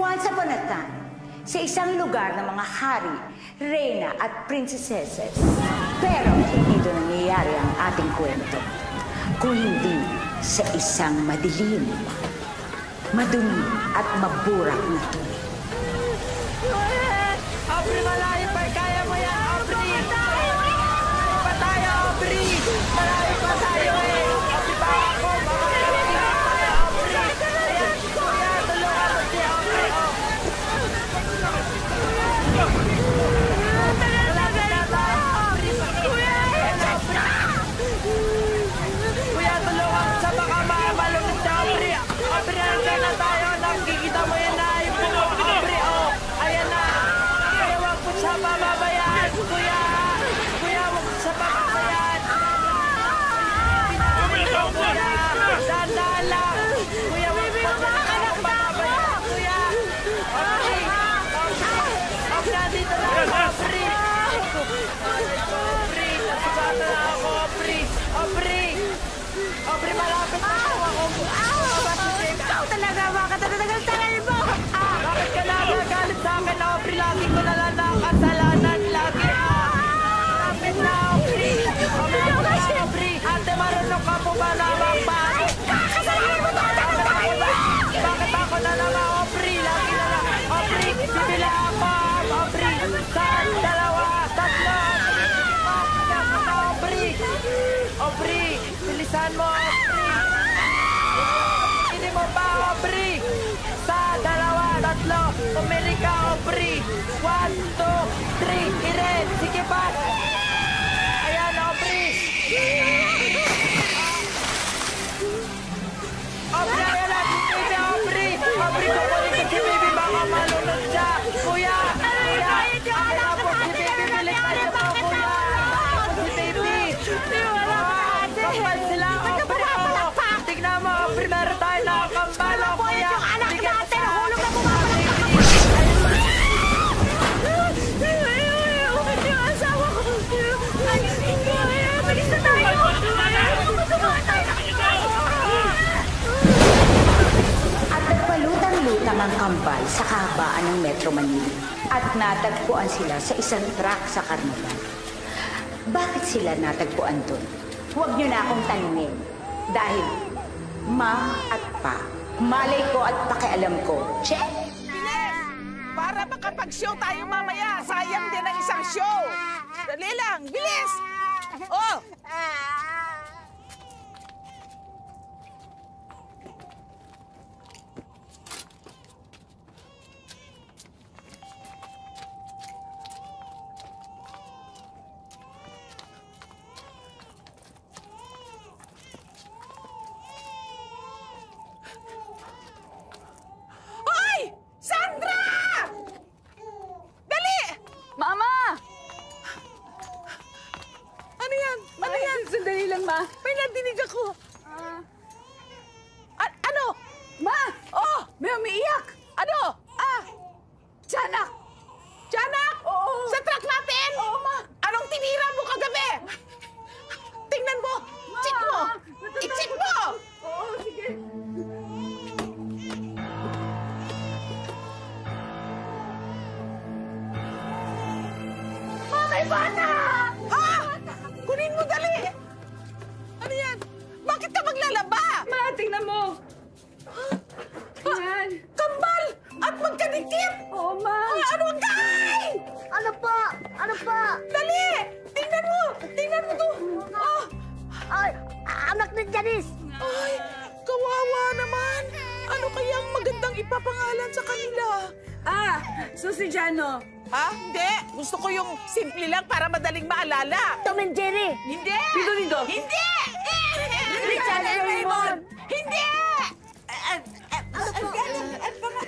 Once upon a time, sa isang lugar ng mga hari, reyna at prinsesses. Pero hindi doon nangyayari ang ating kwento. Kung hindi sa isang madilim, madumi at maburak na tuloy. Aubrey, malayo pa. Kaya mo yan, Aubrey. Malayo pa tayo, Aubrey. Malayo pa tayo eh. Aubrey pa ako. Malayo pa tayo, Aubrey. Ayan, kuya, tulungan mo si Aubrey. Malapit na tayo, Aubrey. Kuya, tulungan mo sa baka malungit si Aubrey. Aubrey, nandiyan na tayo. Nakikita mo yan na yung Aubrey. Oh, ayan na. Kuya, wag mo siya pababayaan. Kuya, wag mo siya pababayaan. Kuya, dahan-dahan lang. Kuya, wag mo siya pababayaan. Kuya, Aubrey. Aubrey, nandito na ako, Aubrey. Aubrey, nasugatan na ako, Aubrey. Aubrey, malapit na ako. Ikaw talaga, baka tatatagal-tagal mo! Bakit ka nagagalit sa akin, Aubrey? Lagi ko na lang nakasalanan. Lagi mo. Lapit na, Aubrey. Aubrey. Ate, marunong ka po ba naman pa? Kasalanan mo to! Bakit ako na lang, Aubrey? Lagi na lang. Aubrey, bibila ako. Aubrey, saan? Dalawa, tatlo. Aubrey, bilisan mo, Aubrey. Hindi mo ba, Aubrey? Sa dalawa, tatlo, umili ka, Aubrey. 1, 2, 3, iren. Sige pa. Ayan, Aubrey. Aubrey, ayan na, si Baby, Aubrey. Aubrey, kukunin ko si Baby, baka malunod siya. Kuya, akin na po si Baby, bilisan niyo po, kuya. Si Baby. Kapal sila, Aubrey. Tignan mo, Aubrey, meron tayo nakakambal, kuya. Yung anak Bigyan mo natin, siya. hulog na bumabalik! Yung asawa ko! Bilis na tayo! At nagpalutang-lutang ang kambal sa kahabaan ng Metro Manila at natagpuan sila sa isang truck sa karnaval. Bakit sila natagpuan doon? Huwag niyo na akong tanungin. Dahil ma at pa, malay ko at pakialam ko. Check! Bilis! Para makapag-show tayo mamaya. Sayang din ang isang show. Dali lang, bilis! Oh! Hoy! Sandra! Dali! Mama! Ano yan? Ano yan? Sandali lang, Ma. May nadinig ako. Ano? Ma! Oh! May umiiyak! Ano? Tiyanak! Tiyanak! Oo. Sa truck natin? Oo, Ma. Anong tinira mo kagabi? Tingnan mo! Check mo! I-check mo! Oo, sige. May bata! Kunin mo dali! Ano yan? Bakit ka maglalaba? Ma, tingnan mo! Yan. Kambal! At magkadikit! Oo, Ma. Ano ang kain? Ano po? Ano po? Dali! Tingnan mo! Tingnan mo to! Oh! Ay, anak ni Janice! Ay! Kawawa naman! Ano kaya ang magandang ipapangalan sa kanila? So si Jano. Ha? Hindi! Gusto ko yung simple lang para madaling maalala. Tom and Jerry! Hindi! Lindo, Lindo. Hindi! Richard and Raymond! Hindi!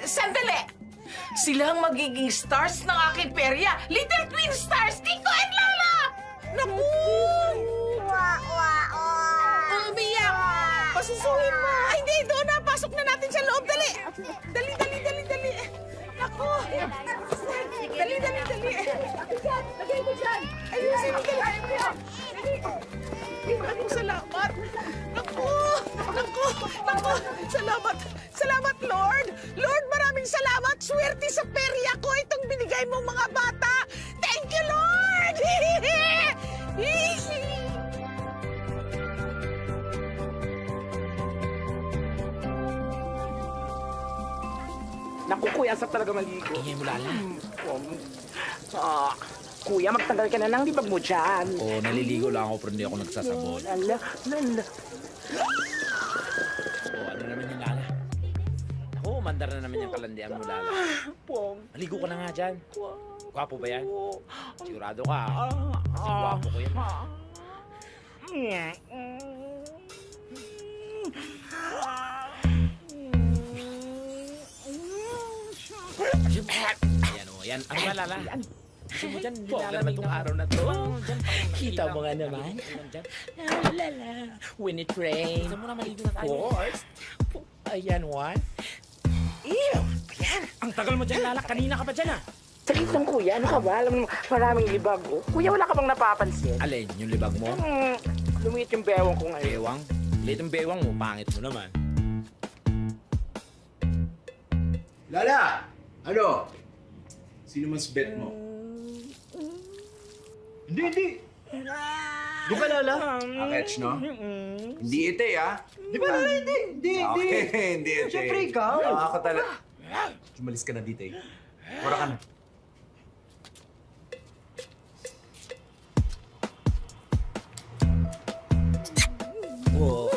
Sandali! Sila ang magiging stars ng aking perya. Little Twin Stars, Tito and Lola! Naku! Umiyak! Pasusuhin mo! Ay, hindi! Doon na! Pasok na natin sa loob! Dali! Dali! Naku! Dali! Lagay mo dyan! Ayusin mo! Dali! Maraming salamat! Naku! Salamat! Salamat, Lord! Lord, maraming salamat! swerte sa perya ko itong binigay mo mga bata. Thank you, Lord! Naku, kuya, sa talaga maligo. Ingay mo lala. Kuya, magtanggal ka na ng libag mo dyan. Oo, naliligo lang ako pero hindi ako nagsasabon. Lala. Oo, ano naman yung lala? Ako, mandar na naman yung kalandian mo lala. Pong. Maligo ka na nga dyan. Gwapo ba yan? Sigurado ka. Kasi gwapo ko yan. Ayan o, yan. Ano nga lala? Gusto mo dyan, nilalamig ng araw na to. Kita mo nga naman. Lala, when it rains. Gusto mo na maligo na tayo. Of course. Ayan, what? Ew! Ayan! Ang tagal mo dyan, lala. Kanina ka pa dyan, ah. Saglit lang, kuya. Ano ka ba? Alam mo, maraming libag. Oh. Kuya, wala ka bang napapansin? Alin, yung libag mo? Lumiit yung bewang ko ngayon. Bewang? Liit ang bewang mo, pangit mo naman. Lala! Ano? Sino mas bet mo? Hindi. Di ba, Lala? Akets, no? Hindi ite, ah. Di ba, Lala? Hindi. Okay, hindi ite. Siyempre, ikaw. Ako talaga. Umalis ka na dito, eh. Wala ka na. Oo.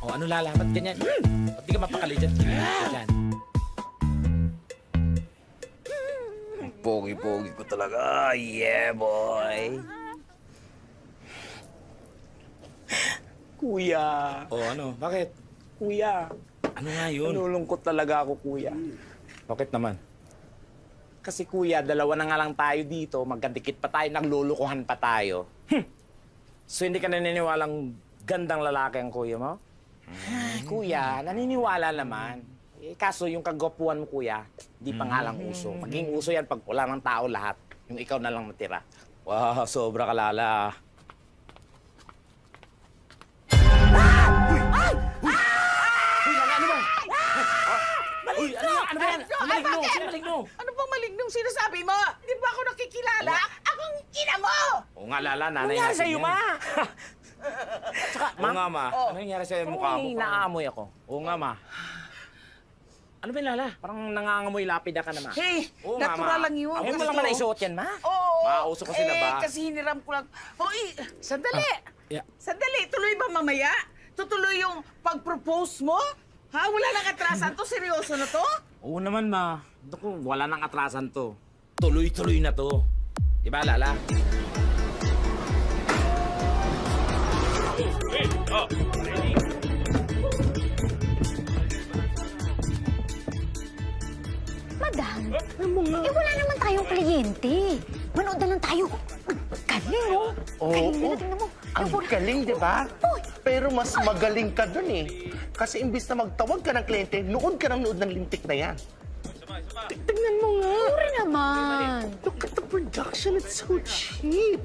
O, ano lala? Ba't ganyan? Ba't di ka mapakali dyan? Tingnan ka dyan. Pogi-pogi ko talaga. Yeah, boy. Kuya. O, ano? Bakit? Kuya. Ano nga yun? Nalulungkot talaga ako, kuya. Bakit naman? Kasi kuya, dalawa na nga lang tayo dito, magkadikit pa tayo, naglulukuhan pa tayo. So hindi ka naniniwalang gandang lalaki ang kuya mo? Ay, kuya, naniniwala naman. Eh, kaso yung kagwapuan mo, kuya, di pa nga lang uso. Maging uso yan pag wala ng tao lahat. Yung ikaw na lang matira. Wow, sobra ka lala. Uy, ano ba? Ano ba yan? Ano maligno? Sino maligno? Ano bang malignong sinasabi mo? Di ba ako nakikilala? Akong ina mo! Oo nga lala, nanay Nangyari natin sa'yo, yan. ma? Tsaka, Oo nga ma. Oh. Ano nangyari sa'yo mukha mo? Naamoy ako. Oo nga ma. Ano ba yung lala? Parang nangangamoy lapida ka naman. Hey, Oo nga, natural ma. lang yun. Ayaw mo lang man isuot yan, ma? Oo. Mauso kasi na ba? Kasi hiniram ko lang. Hoy, sandali. Yeah. Sandali, tuloy ba mamaya? Tutuloy yung pag-propose mo? Ha? Wala nang atrasan to? Seryoso na to? Oo naman ma. Naku, wala nang atrasan to. Tuloy-tuloy na to. Di ba lala? Madam, wala naman tayong kliyente. Manood na lang tayo. Galing, oh. Galing nila, tingnan mo. Ang galing, di ba? Pero mas magaling ka dun eh. Kasi imbis na magtawag ka ng kliyente, nood ka ng nood ng lintik na yan. Tingnan mo nga. Sorry naman. Look at the production, it's so cheap.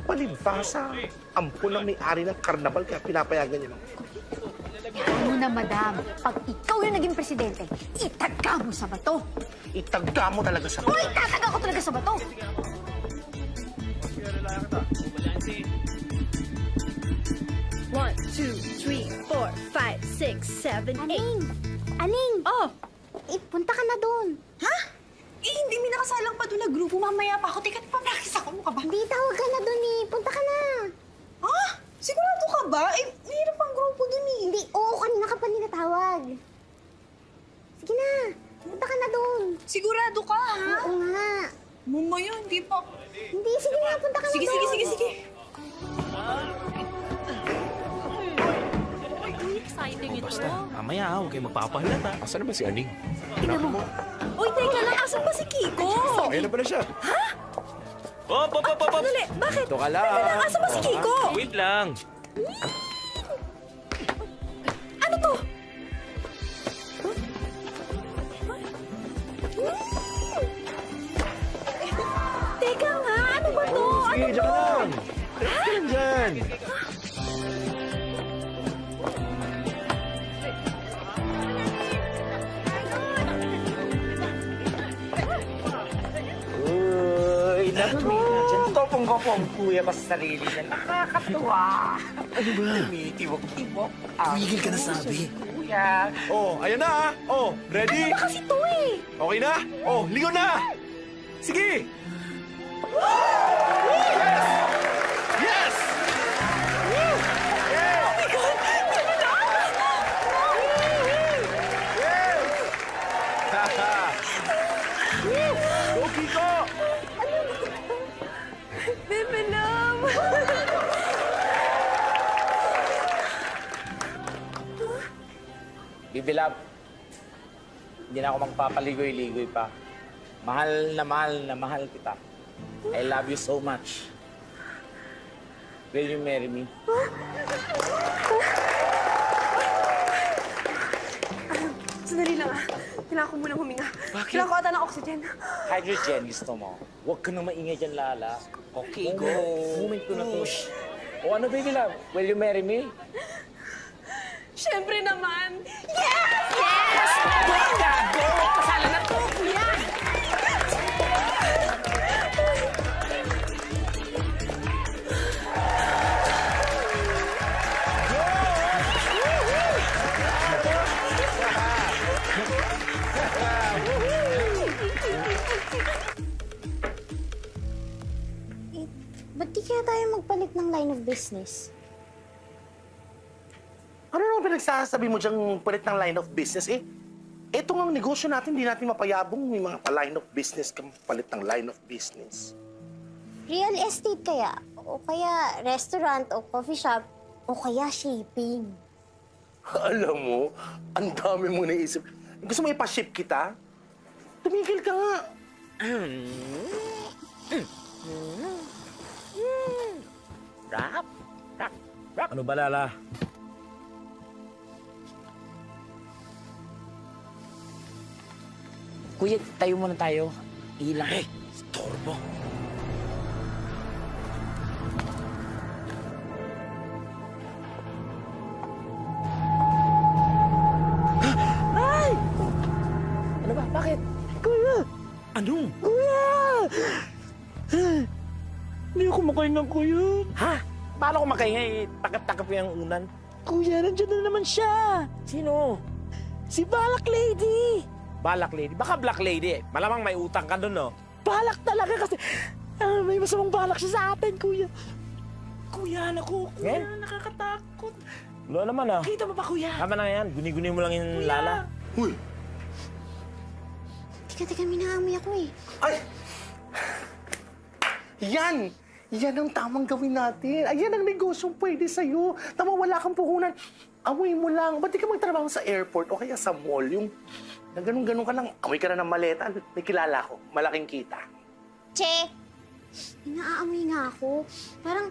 Palibasa, ampun ang may-ari ng karnabal kaya pinapayagan niya. Ano na, madam, pag ikaw yung naging presidente, itagka mo sa bato. Itagda mo talaga sa O itataga ko talaga sa bato. One, two, three, four, five, six, seven, eight. Aling! Aling! Oh, Punta ka na doon. ha? Eh, hindi may nakasalang pa doon na grupo. Mamaya pa ako. Teka, pa-practice ako. Ano ka ba? Hindi, tawag ka na doon eh. Punta ka na. Ha? Sigurado ka ba? Eh, mayroon pang grupo doon eh. Hindi, oo, kanina ka pa nila tawag. Sige na, punta ka na doon. Sigurado ka, ha? Oo nga. Mamaya, hindi pa. Hindi, sige na, punta ka na Sige, doon. sige, sige, sige. Basta, mamaya huwag kayo magpapahalata. Asan na ba si Aning? Tingnan mo. Uy, teka lang. Asan ba si Kiko? Ayun na pala siya. Hop! Dali, bakit? Ito ka lang. Asan ba si Kiko? Wait lang. Ano to? Teka nga, ano ba to? Sige, dyan ka lang. Relax ka lang dyan. Gopong-gopong kuya ko sa sarili niya. Nakakatuwa. Ano ba? Tumitibok-tibok. Tumigil ka na sabi. Kuya. Oh, ayan na, Oh, ready? Ano kasi to eh? Okay na? Oh, ligo na! Sige! Yes! Go, Kiko! Bebe love! Bibilab, hindi na ako magpapaligoy-ligoy pa. Mahal na mahal kita. I love you so much. Will you marry me? Sandali lang Kailangan ko munang huminga. Bakit? Kailangan ko ata ng oxygen. Hydrogen, gusto mo? Huwag ka nang maingay dyan, Lala. Okay, go. Moment ko na to. O ano, baby love? Will you marry me? Siyempre naman. Ba't di kaya tayo magpalit ng line of business? Ano naman pinagsasabi mo diyang palit ng line of business eh? Ito nga ang negosyo natin, hindi natin mapayabong may mga line of business kang palit ng line of business. Real estate kaya? O kaya restaurant o coffee shop? O kaya shipping? Alam mo, ang dami mo naisip. Gusto mo ipaship kita? Tumigil ka nga. Rap? Rap? Ano ba, Lala? Kuya, tayo muna tayo. Ilang. Hey, storbo. Ay! Ano ba? Bakit? Kuya! Ano? Kuya! Hindi ako makahinga, kuya. Ha? Paano ko makahinga? Takap-takap yung unan. Kuya, nandiyan na naman siya. Sino? Si Balak Lady. Balak Lady? Baka Black Lady eh. Malamang may utang ka doon, no? Balak talaga kasi may masamang balak siya sa atin, kuya. Kuya, naku, kuya, nakakatakot. Wala naman, ah. Kita mo ba, kuya? Tama na yan. Guni-guni mo lang yung Lala. Uy! Teka, minaamoy ako eh. Ay! Yan! Yan ang tamang gawin natin. Ayan ang negosyong pwede sa'yo. Tama, wala kang puhunan. Amoy mo lang. Ba't di ka magtrabaho sa airport o kaya sa mall? Yung na ganun-ganun ka lang. Amoy ka na ng maleta. May kilala ko. Malaking kita. Che! Inaamoy nga ako. Parang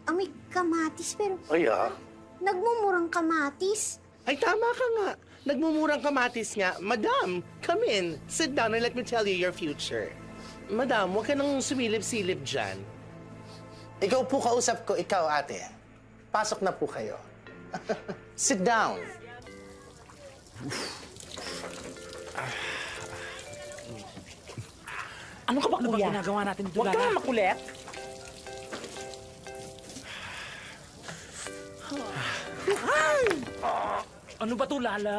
amoy kamatis pero Ay, ah. nagmumurang kamatis. Ay, tama ka nga. Nagmumurang kamatis nga. Madam, come in. Sit down and let me tell you your future. Madam, huwag ka nang sumilip-silip dyan. Ikaw po kausap ko, ikaw ate. Pasok na po kayo. Sit down. Ano ka ba, kuya? Ano ba ginagawa natin dito, Lala? Huwag ka makulit. Ano ba to, Lala?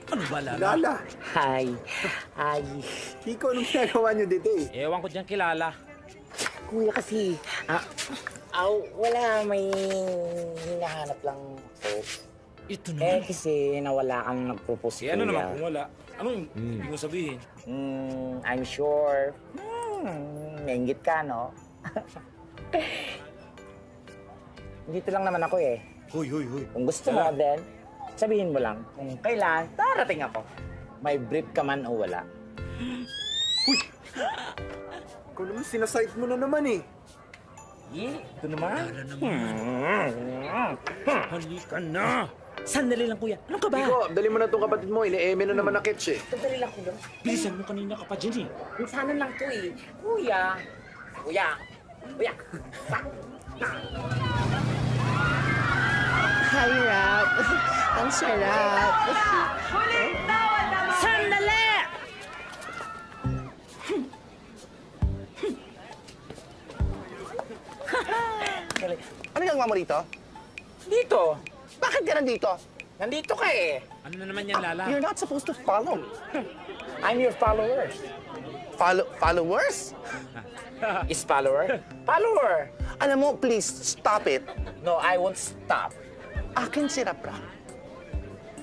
Ano ba, Lala? Lala! Hi. Hi. Kiko, anong ginagawa niyo dito eh? Ewan ko dyan kilala. Kuya kasi, wala, may hinahanap lang ako. Ito naman. Kasi nawala kang nagpropose, Eh, ano naman kung wala? Anong ibig mo sabihin? I'm sure. Nainggit ka, no? Dito lang naman ako eh. Hoy. Kung gusto mo, then, sabihin mo lang. Kung kailan, darating ako. May brief ka man o wala. Ikaw naman sinasight mo na naman eh. Ito naman. Lala naman. Halika na. Sandali lang, kuya. Ano ka ba? Kiko, dali mo na itong kapatid mo. Ini-eme na naman na kitsch eh. Sandali lang, kuya. Bilisan mo, kanina ka pa dyan eh. Minsanan lang to eh. Kuya. Hi, Rap. Ang sarap. Huling tawad naman! Sandali! Ano ginagawa mo rito? Dito. Bakit ka nandito? Nandito ka eh. Ano na naman yan, Lala? You're not supposed to follow me. I'm your followers. Followers? Is follower? Follower. Alam mo, please, stop it. No, I won't stop. Akin si Rap-Rap.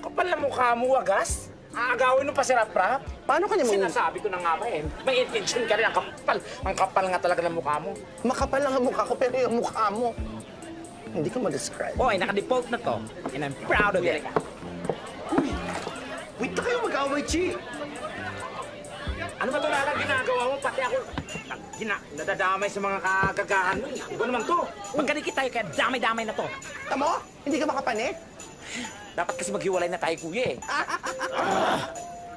Kapal na mukha mo, wagas. Aagawin mo pa si Rap-Rap. Paano kanya mo... Sinasabi ko na nga ba eh. May intention ka rin. Ang kapal. Ang kapal nga talaga ng mukha mo. Makapal lang ang mukha ko, pero yung mukha mo, hindi ko ma-describe. Oy, naka-default na to. And I'm proud of it. Wait na kayo mag-away, Chi! Ano ba ito Lala ginagawa mo? Pati ako nadadamay sa mga kagagahan mo. Iba naman to. Magkadikit tayo kaya damay-damay na to. Tamo? Hindi ka makapanik? Dapat kasi maghiwalay na tayo, kuya eh.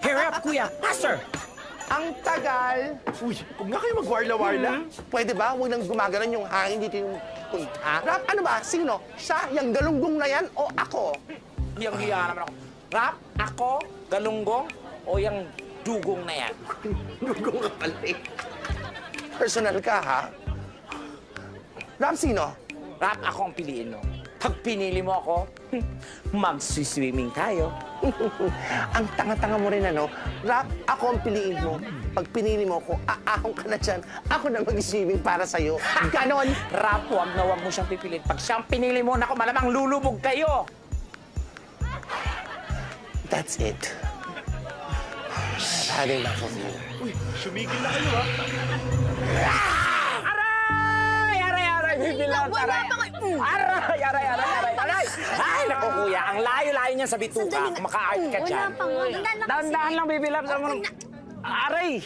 Hurry up, kuya. Faster! Ang tagal. Uy, huwag nga kayo magwarla-warla. Pwede ba? Huwag nang gumagalan yung hangin dito yung punta. Rap, ano ba? Sino? Siya? Yung galunggong na yan o ako? Yung hiya naman ako. Rap, ako, galunggong, o yung dugong na yan? Galunggong ka pala eh. Personal ka, ha? Rap, sino? Rap, ako ang piliin mo. Pag pinili mo ako, mag-swimming tayo. Ang tanga-tanga mo rin, ano? Rap, ako ang piliin mo. Pag pinili mo ako, aahong ka na dyan. Ako na mag-swimming para sa'yo. Ganon! Rap, huwag na huwag mo siyang pipiliin. Pag siyang pinili mo, naku, malamang lulubog kayo. That's it. I've had enough of you. Uy, sumigil na kayo, ha? Aray! Aray, aray! Bibilang, aray! Aray, aray, aray, aray, aray! Ay, naku, kuya, ang layo-layo niyan sa bituka. Maka-art ka dyan. Dahan-dahan lang bibilang. Aray!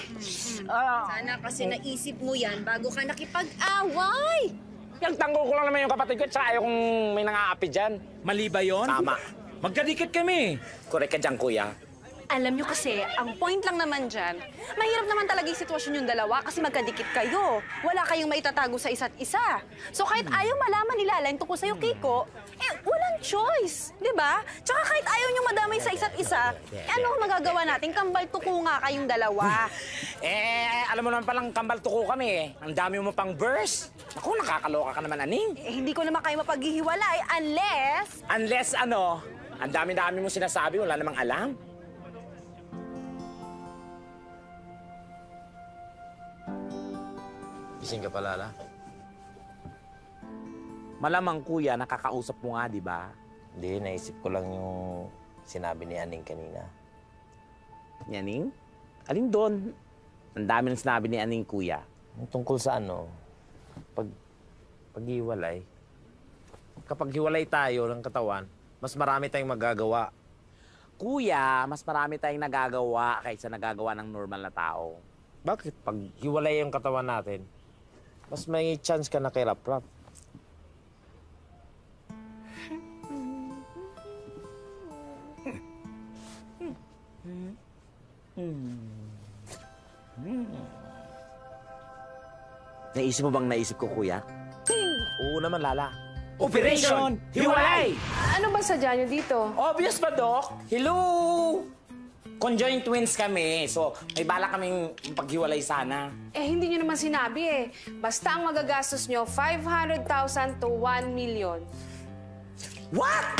Sana kasi naisip mo yan bago ka nakipag-away. Yung tanggol ko lang naman yung kapatid ko, tsaka ayaw kong may nangaapi dyan. Mali ba yun? Tama. Magkadikit kami. Correct ka dyan, kuya. Alam nyo kasi, ang point lang naman dyan, mahirap naman talaga yung sitwasyon yung dalawa kasi magkadikit kayo. Wala kayong maitatago sa isa't isa. So kahit ayaw malaman ni Lala yung tungkol sa'yo, Kiko, walang choice, di ba? Tsaka kahit ayaw nyo madamay sa isa't isa, ano magagawa natin? Kambal tuko nga kayong dalawa. Alam mo naman palang kambal tuko kami eh. Ang dami mo pang verse. Naku, nakakaloka ka naman, Aning. Hindi ko naman kayo mapaghihiwalay unless... Unless ano, ang dami-dami mo sinasabi, wala namang alam. Gising ka pa, Lala? Malamang kuya, nakakausap mo nga, di ba? Hindi, naisip ko lang yung sinabi ni Aning kanina. Ni Aning? Alin doon? Ang dami nang sinabi ni Aning, kuya. Yung tungkol sa ano, pag-iwalay. Kapag hiwalay tayo ng katawan, mas marami tayong magagawa. Kuya, mas marami tayong nagagawa kaysa nagagawa ng normal na tao. Bakit? Pag hiwalay yung katawan natin, mas may chance ka na kay Rap-Rap. Naisip mo bang naisip ko, kuya? Oo naman, Lala. Operation Hiwalay! Ano ba sadya niyo dito? Obvious ba, Doc? Hello! Conjoined twins kami, so may bala kaming paghiwalay sana. Eh, hindi niyo naman sinabi eh. Basta ang magagastos niyo, 500,000 to 1 million. What?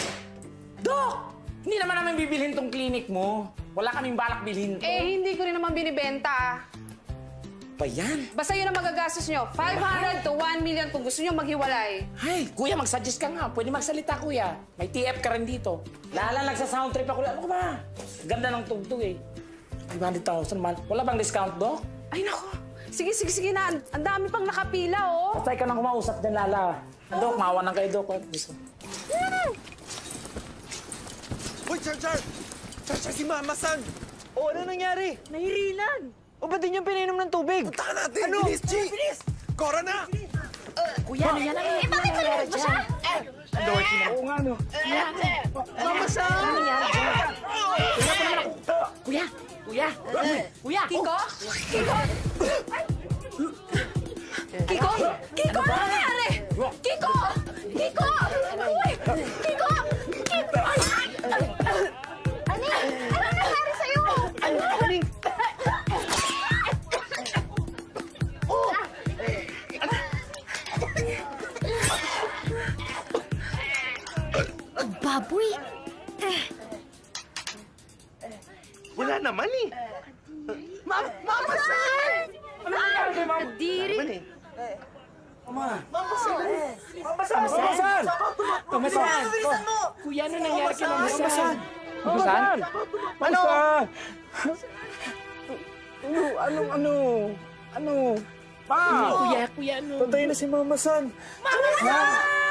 Doc! Hindi naman namin bibilhin tong clinic mo. Wala kaming balak bilhin to. Eh, hindi ko rin naman binibenta ah. Pa yan? Basta yun ang magagastos niyo, 500 to 1 million kung gusto niyo maghiwalay. Ay, kuya, mag-suggest ka nga. Pwede magsalita, kuya. May TF ka rin dito. Lala, nagsa-sound trip ako. Ano ka ba? Ganda ng tugtog eh. 500,000 man. Wala bang discount, Doc? Ay, nako. Sige na. Ang dami pang nakapila, oh. Basta ikaw nang kumausap din, Lala. Doc, maawa ng kayo, Doc. Uy, Char, si Mama-san! O, ano nangyari? Nahirilan. O, ba't di niyo pinainom ng tubig? Punta ka natin! Bilis, Chi! Cora na! Kuya, ano yan? Eh, bakit nalilot mo siya? Oo nga, no. Mama-san! Ano nangyari dyan? Kuya! Kiko? Kiko, ano nangyari? Kiko! Uy! Kiko! Ano nangyari sa'yo? Ano baboy. Wala naman eh. Mama San! Ano nangyari kay Mama? Kadiri. Naman eh. Mama San! Mama San! Kuya, ano nangyari kay Mama San? Mama San! Ano? Ano? Pa! Kuya, ano? Patay na si Mama San. Mama San!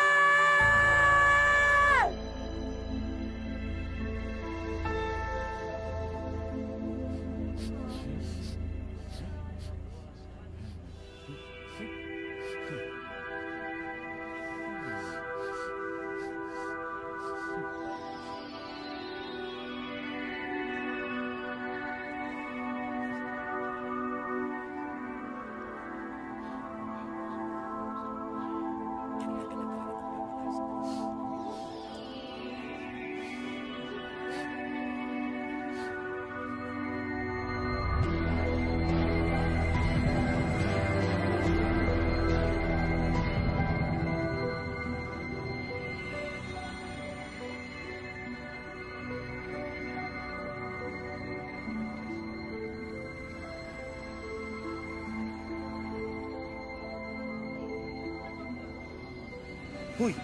Huy!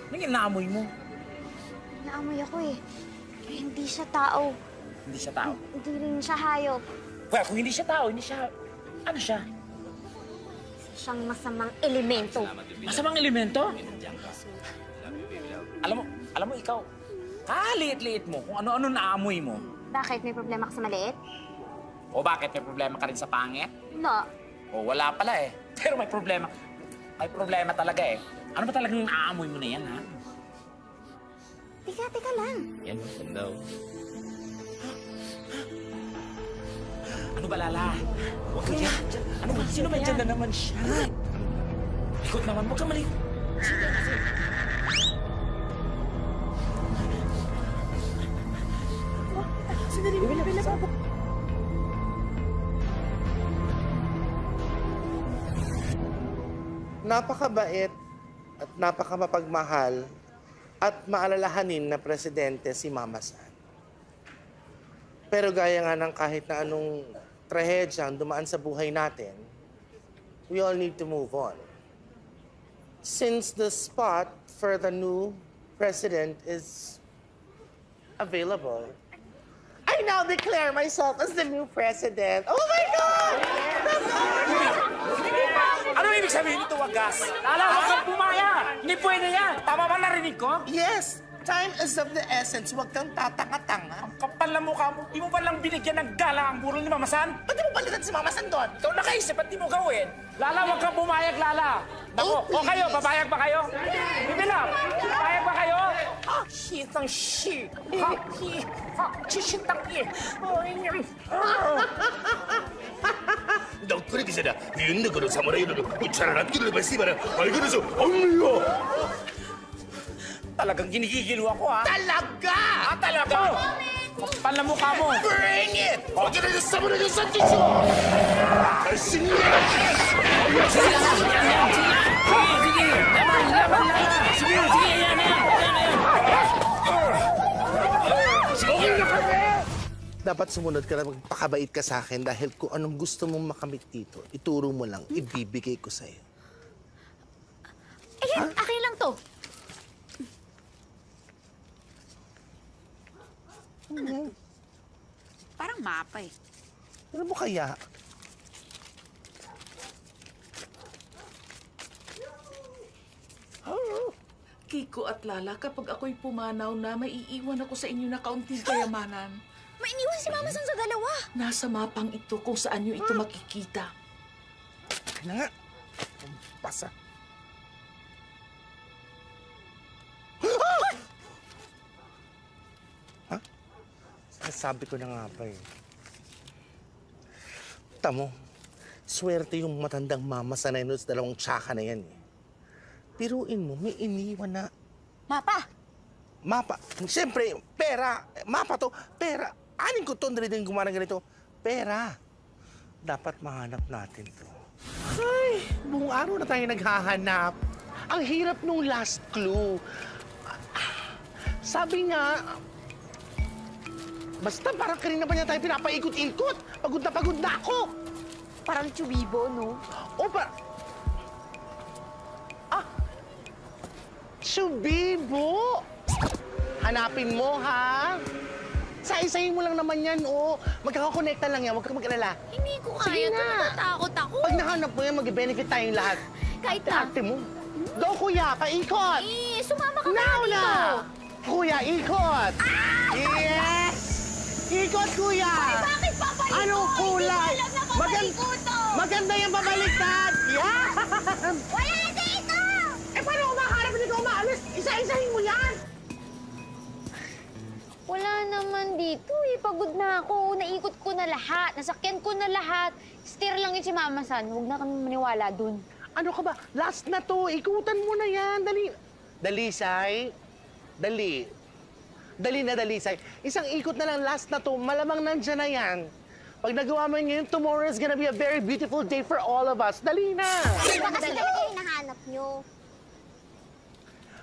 Anong inaamoy mo? Naamoy ako eh. Hindi siya tao. Hindi siya tao. Hindi rin siya hayop. Well, kung hindi siya tao, hindi siya... Ano siya? Siyang masamang elemento. Masamang elemento? Alam mo ikaw, kaliit-liit mo kung ano-ano naamoy mo. Bakit? May problema ka sa maliit? O bakit may problema ka rin sa pangit? Wala. O wala pala eh. Pero may problema. May problema talaga eh. Ano ba talagang naamoy mo na yan, ha? Teka lang. Yan, daw. Ano ba, Lala? Huwag ka dyan. Ano ba? Sino ba dyan na naman siya? Ikot naman. Huwag ka malikot. Napakabait at napakamapagmahal at maalalahanin na presidente si Mama San. Pero gaya nga ng kahit na anong trahedya ang dumaan sa buhay natin, we all need to move on. Since the spot for the new president is available, I now declare myself as the new president. Oh my God! Ano ibig sabihin nito, wagas? Lala, huwag kang pumaya! Hindi pwede yan! Tama ba narinig ko? Yes! Time is of the essence. Huwag kang tatanga-tanga. Ang kapal na mukha mo. Di mo ba lang binigyan ng gala ang burol ni Mama San? Ba't di mo balikan si Mama San doon? Ikaw nakaisip, ba't di mo gawin? Lala, huwag kang pumayag, Lala. Naku, o kayo, papayag ba kayo? Bibilap, papayag ba kayo? Ah, shit ang shit. Ha, shit ang shit. 너 그렇게 세다 윤덕으로 사무라이로 우차라 끼를 봤으면 얼굴에서 엉려 Talagang ginigigil ako, ha? Talaga! Ah, talaga? Kapal na mukha mo. Bring it! 어제는 사무라이 선지쇼 결승이야 Sige, laban. Sige, yan. Dapat sumunod ka na magpakabait ka sa akin dahil kung anong gusto mong makamit dito, ituro mo lang, ibibigay ko sa'yo. Ayan, akin lang to. Parang mapa eh. Ano mo kaya? Kiko at Lala, kapag ako'y pumanaw na, maiiwan ako sa inyo na kaunting kayamanan. Mainiwan si Mama San sa dalawa. Nasa mapang ito kung saan nyo ito makikita. Kaya nga. Pasa. Ha? Sabi ko na nga pa eh. Tamo, swerte yung matandang Mama San na yun sa dalawang tsaka na yan eh. Piruin mo, may iniwan na Mapa. mapa. Siyempre, pera. Mapa to, pera. Anin ko to, din gumawa ng ganito. Pera. Dapat mahanap natin to. Ay, buong araw na tayo naghahanap. Ang hirap nung last clue. Sabi niya, basta parang kanina pa niya tayo pinapaikot-ikot. Pagod na ako. Parang Chubibo, no? O Chubibo! Hanapin mo, ha? Isa-isahin mo lang naman yan, oh. Magkakakonekta lang yan, huwag kang mag-alala. Hindi ko Sige kaya. na. Natatakot ako. Pag nahanap mo yan, mag-benefit tayong lahat. Kahit na. Ate mo. Go, kuya, paikot! Sumama ka Now dito. na! Kuya, ikot! Yes! Ikot, kuya! Bakit papalikot? Anong kulay? Hindi ko alam na papalikot to. Maganda yung pabaliktad! Yan! Wala dito! Eh, paano umaharap hindi ka umaalis? Isa-isahin mo yan! Wala naman dito eh. Pagod na ako. Naikot ko na lahat. Nasakyan ko na lahat. Steer lang yun si Mama San. Huwag na kami maniwala dun. Ano ka ba? Last na to. Ikutan mo na yan. Dali. Dali, Sai. Dali. Dali na, dali, Sai. Isang ikot na lang. Last na to. Malamang nandyan na yan. Pag nagawa mo yun, tomorrow is gonna be a very beautiful day for all of us. Dali na. Iba kasi talaga yung nahanap nyo.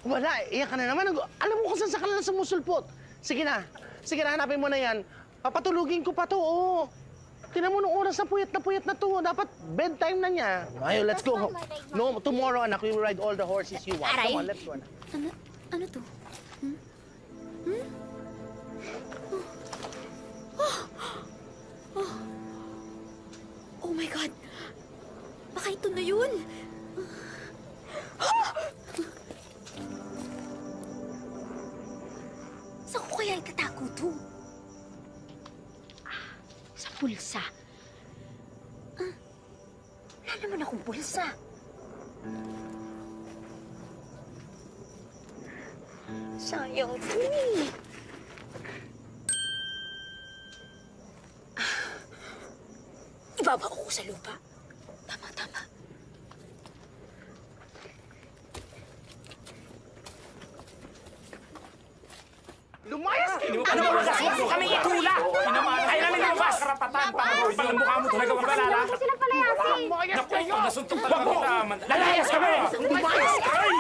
Wala. Iyan ka na naman. Alam mo kung saan sa kanila sumusulpot. Sige na, hanapin mo na yan. Papatulugin ko pa to, oh. Tinan mo nung oras na puyat na to. Dapat bedtime na niya. Ayo, let's go. No, tomorrow, anak, we will ride all the horses you want. Aray. Come on, let's go, anak. Ano to? Oh my God! Baka ito na yun! Saan ko kaya itatago to? Sa pulsa. Wala naman akong pulsa. Sayang to eh. Ibaba ko sa lupa. Tama. Lumayas kayo! Ano ba kasi? Kami itula! Ay namin lumabas! Karapatan! Pang mukha mo talaga wag malala! Sila palayasin! Lumayas Naku, kayo! nasuntok talaga kita! Lalayas kami! Lumayas kayo!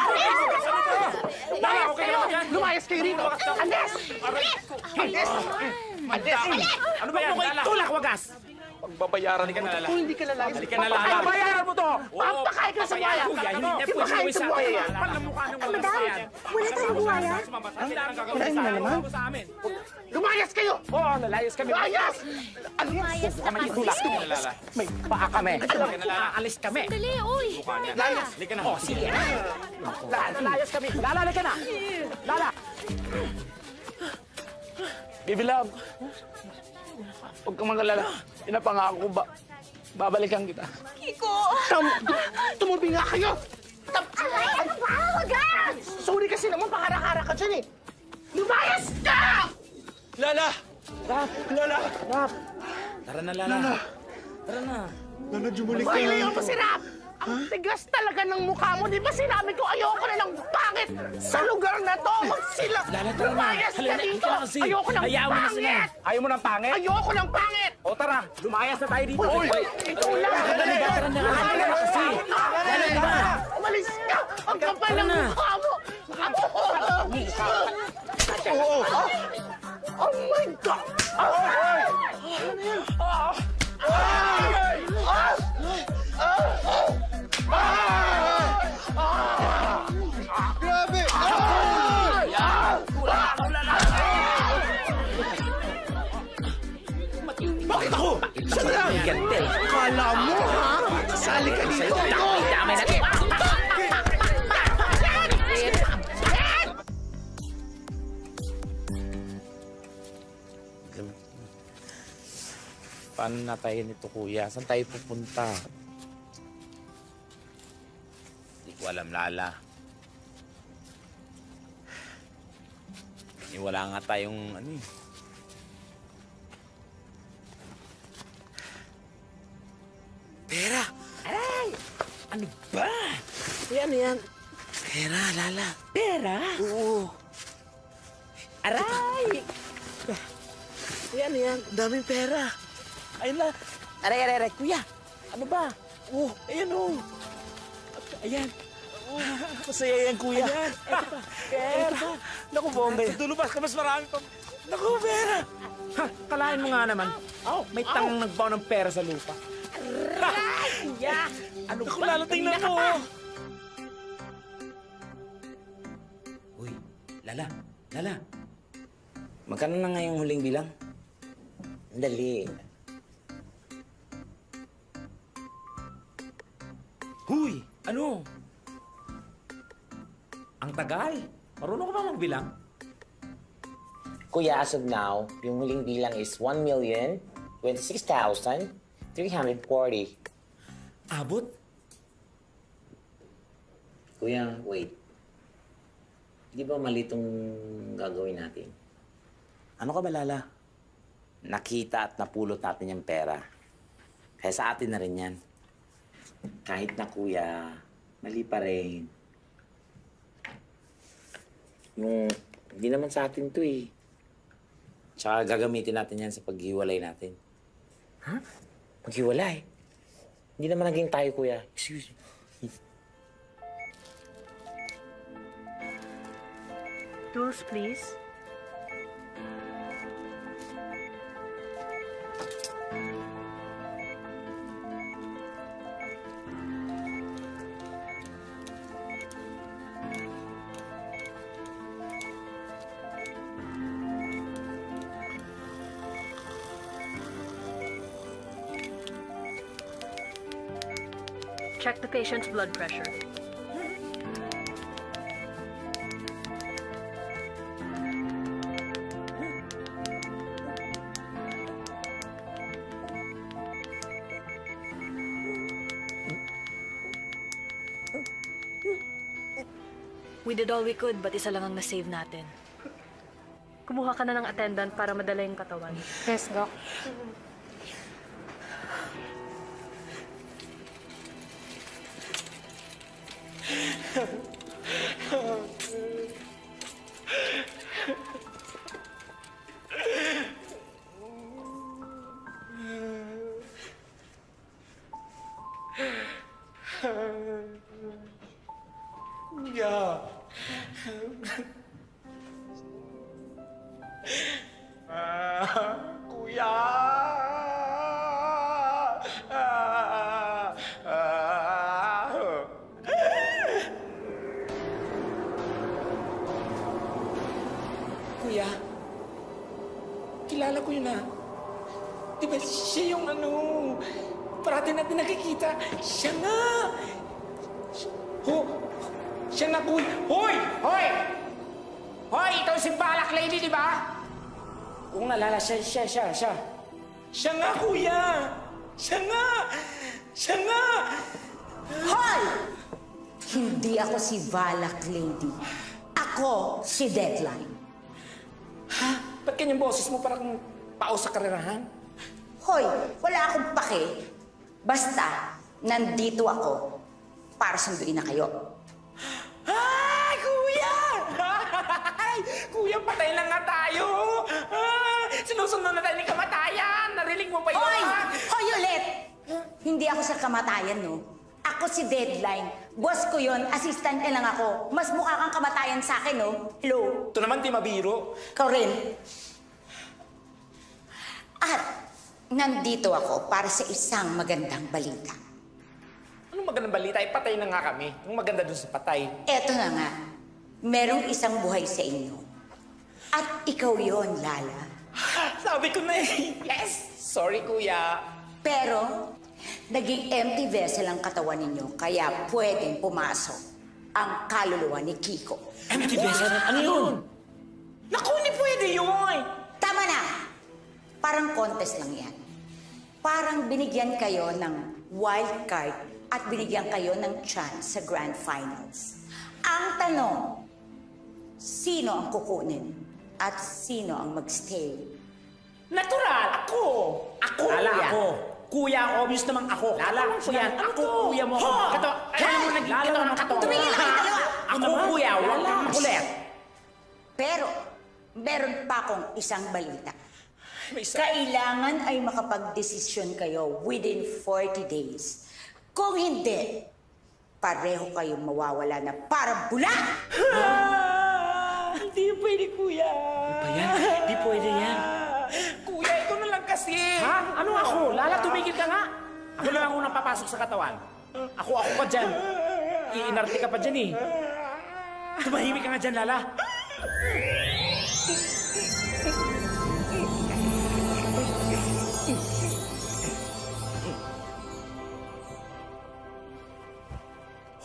Lala, okay naman yan! Lumayas kayo rito! Andes! Andes! Andes! Ano ba yan? Lala! Tulak wagas! Pagbabayaran ka na lala. Kung hindi ka lalayas, Halika na lala. papayaran mo to! Pampakay ka sa buhaya! Kuya, hindi niya pwede Ipakain gawin sa sa buhaya akin. yan! Panlamukha ng walang Madam, sayan. wala tayong buhaya. Wala mo na naman. Lumayas kayo! Oo, lalayas kami. Lumayas! Lumayas na Kami kasi. itulak. Lala. May paa kami. Halika na lala. Alis kami. Dali, uy! Layas. Halika na. Oh, sige. Lalayas kami. Lala, halika na. Lala. Baby love. Huwag kang mag-alala. Pinapangako ko ba? Babalikan kita. Kiko! Tumubi nga kayo! Aray, ano ba? Wagas! Sorry kasi naman, pakara-kara ka dyan eh! Lumayas ka! Lala! Lala! Tara na, Lala. Tara na. Lala, jumalik ka. Ay, Leon, masirap! Ang tigas talaga ng mukha mo. Di ba sinabi ko ayoko na ng pangit sa lugar na to? Magsila! Lala, tara na. Lumayas ka Halika na, dito! halika kasi. Ayoko ng Hayaan mo na sila. pangit! Ayaw mo ng pangit? Ayoko ng pangit! O tara, lumayas na tayo dito. Uy! Ikaw lang! Tara na, halika na kasi. Lala, tara. Umalis ka! Ang kapal ng mukha mo! Oh my God! Grabe! Bakit ako? Sandali lang! Kala mo, ha? Kasali ka dito! Damay natin. Paano na tayo nito, kuya? Saan tayo pupunta? Hindi ko alam, Lala. Wala nga tayong ano eh. Pera! Aray! Ano ba? Yan. Pera, Lala. Pera? Oo. Aray! Yan. Daming pera. Ayun na. Aray. Kuya, ano ba? Oh, ayan oh. Ayan. Masaya yan, kuya. Ayan, pera. Naku, Bombay. Dulubas ka, mas marami pa. Naku, pera. Ha, kalahin mo nga naman. May tangang nagbaw ng pera sa lupa. Kuya! Ano ba? Lalo tingnan mo. Uy, Lala. Magkano na nga yung huling bilang? Dali. Huy! Ano? Ang tagal. Marunong ka ba magbilang? Kuya, as of now, yung huling bilang is 1,026,340. Abot? Kuya, wait. Di ba mali itong gagawin natin? Ano ka ba, Lala? Nakita at napulot natin yung pera. Kaya sa atin na rin yan. Kahit na kuya, mali pa rin. Yung, hindi naman sa atin to eh. Tsaka gagamitin natin yan sa paghiwalay natin. Ha? Paghiwalay? Hindi naman naging tayo, kuya. Excuse me. Tools, please. Check the patient's blood pressure. We did all we could, but isa lang ang na-save natin. Kumuha ka na ng attendant para madala yung katawan. Yes, Doc. Kuya. Kuya. Kuya. Kilala ko yun ah. Di ba siya yung ano, parati natin nakikita. Siya nga. Siya nga, kuya. Hoy! Hoy! Hoy! Ikaw si Balak Lady, di ba? Kung nalala, siya. Siya nga, kuya! Siya nga! Siya nga! Hoy! Hindi ako si Balak Lady. Ako si Deadline. Ha? Ba't kanyang boses mo parang pao sa karerahan? Hoy, wala akong pake. Basta, nandito ako para sunduin na kayo. Ay, kuya! Ay, kuya, patay na nga tayo! Sinusunod na tayo ni kamatayan! Narinig mo pa yun, Hoy! ha? Hoy ulit! Hindi ako sa kamatayan, no? Ako si Deadline. Boss ko yon, assistant niya lang ako. Mas mukha kang kamatayan sa akin, no? Hello? Ito naman, di mabiro. Ikaw rin. At nandito ako para sa isang magandang balita. Anong magandang balita? Ay, patay na nga kami. Anong maganda dun sa patay? Eto na nga. Merong isang buhay sa inyo. At ikaw yon, Lala. Sabi ko na eh. Yes! Sorry, kuya. Pero, naging empty vessel ang katawan ninyo, kaya pwedeng pumasok ang kaluluwa ni Kiko. Empty vessel? Ano yun? Naku, hindi pwede yun! Tama na! Parang contest lang yan. Parang binigyan kayo ng wild card at binigyan kayo ng chance sa grand finals. Ang tanong, sino ang kukunin at sino ang magstay? Natural! Ako! Ako! Lala, kuya. ako. Kuya, obvious namang ako. Lala, Ako yan. ano Ako, to? kuya mo. Ho! Kato, ayaw mo naging kato ng kato. Tumingin na kayo dalawa! Ako, kuya, huwag kang makulit. Pero, meron pa akong isang balita. May isa. Kailangan ay makapag-desisyon kayo within 40 days. Kung hindi, pareho kayong mawawala na parang bula! Hindi pwede, kuya. Ba yan? Di pwede yan. Kuya, ito na lang kasi. Ha? Ano ako? Lala, tumigil ka nga. Ako na lang unang papasok sa katawan. Ako pa dyan. Iinarte ka pa dyan eh. Tumahimik ka nga dyan, Lala.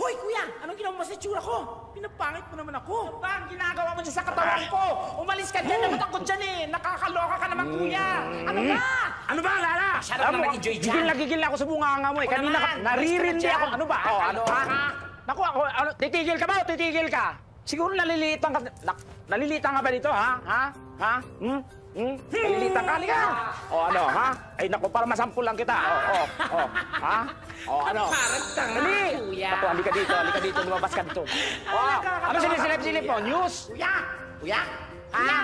Hoy, kuya! Anong ginawa mo sa itsura ko? Pinapangit mo naman ako. Ano ba ang ginagawa mo dyan sa katawan ko? Umalis ka dyan, naman ako dyan eh. Nakakaloka ka naman, kuya. Ano ba? Ano ba, Lala? Masyado ka nag-enjoy dyan. Gigil na ako sa bunganga mo eh. Kanina ka, naririndi ako. Ano ba? Oh, ano? Naku, ako, ano, titigil ka ba o titigil ka? Siguro nalilitan ka. Nalilitan ka ba dito, ha? Ha? Nalilitan ka? Halika! O ano, ha? Ay, naku, para masampul lang kita. Ha? O ano? Parang tanga, Dali! kuya. Naku, halika dito, lumabas ka dito. O, ano sinisilip-silip mo? News? Kuya! Kuya! Ha?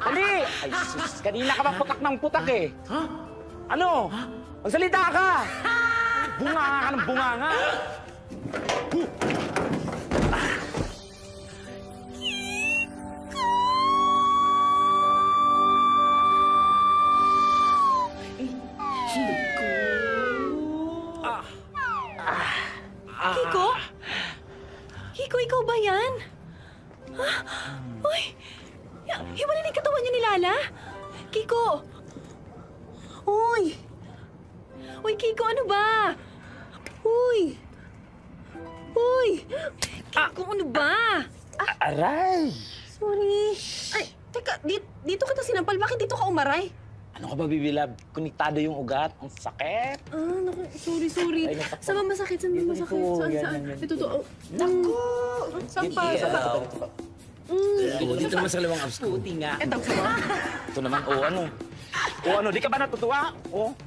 Dali! Ay, sus, kanina ka bang putak ng putak eh. Ha? Ano? Magsalita ka! Bunganga ka ng bunganga! Kiko? Kiko, ikaw ba yan? Ha? Uy! Hiwalay na yung katawan niya ni Lala? Kiko! Uy! Uy, Kiko, ano ba? Uy! Uy! Kiko, ano ba? Aray! Sorry. Ay, teka, dito kita sinampal. Bakit dito ka umaray? Ano ka ba, Bibilab? Konektado yung ugat. Ang sakit. Ah, naku, sorry. Ay, naku. Saan ba masakit? Saan ba masakit? Saan? Ito to. Naku! Saan pa? Dito naman sa kalawang abs. Puti nga. Ito, sama. Ito naman, ano? Di ka ba natutuwa?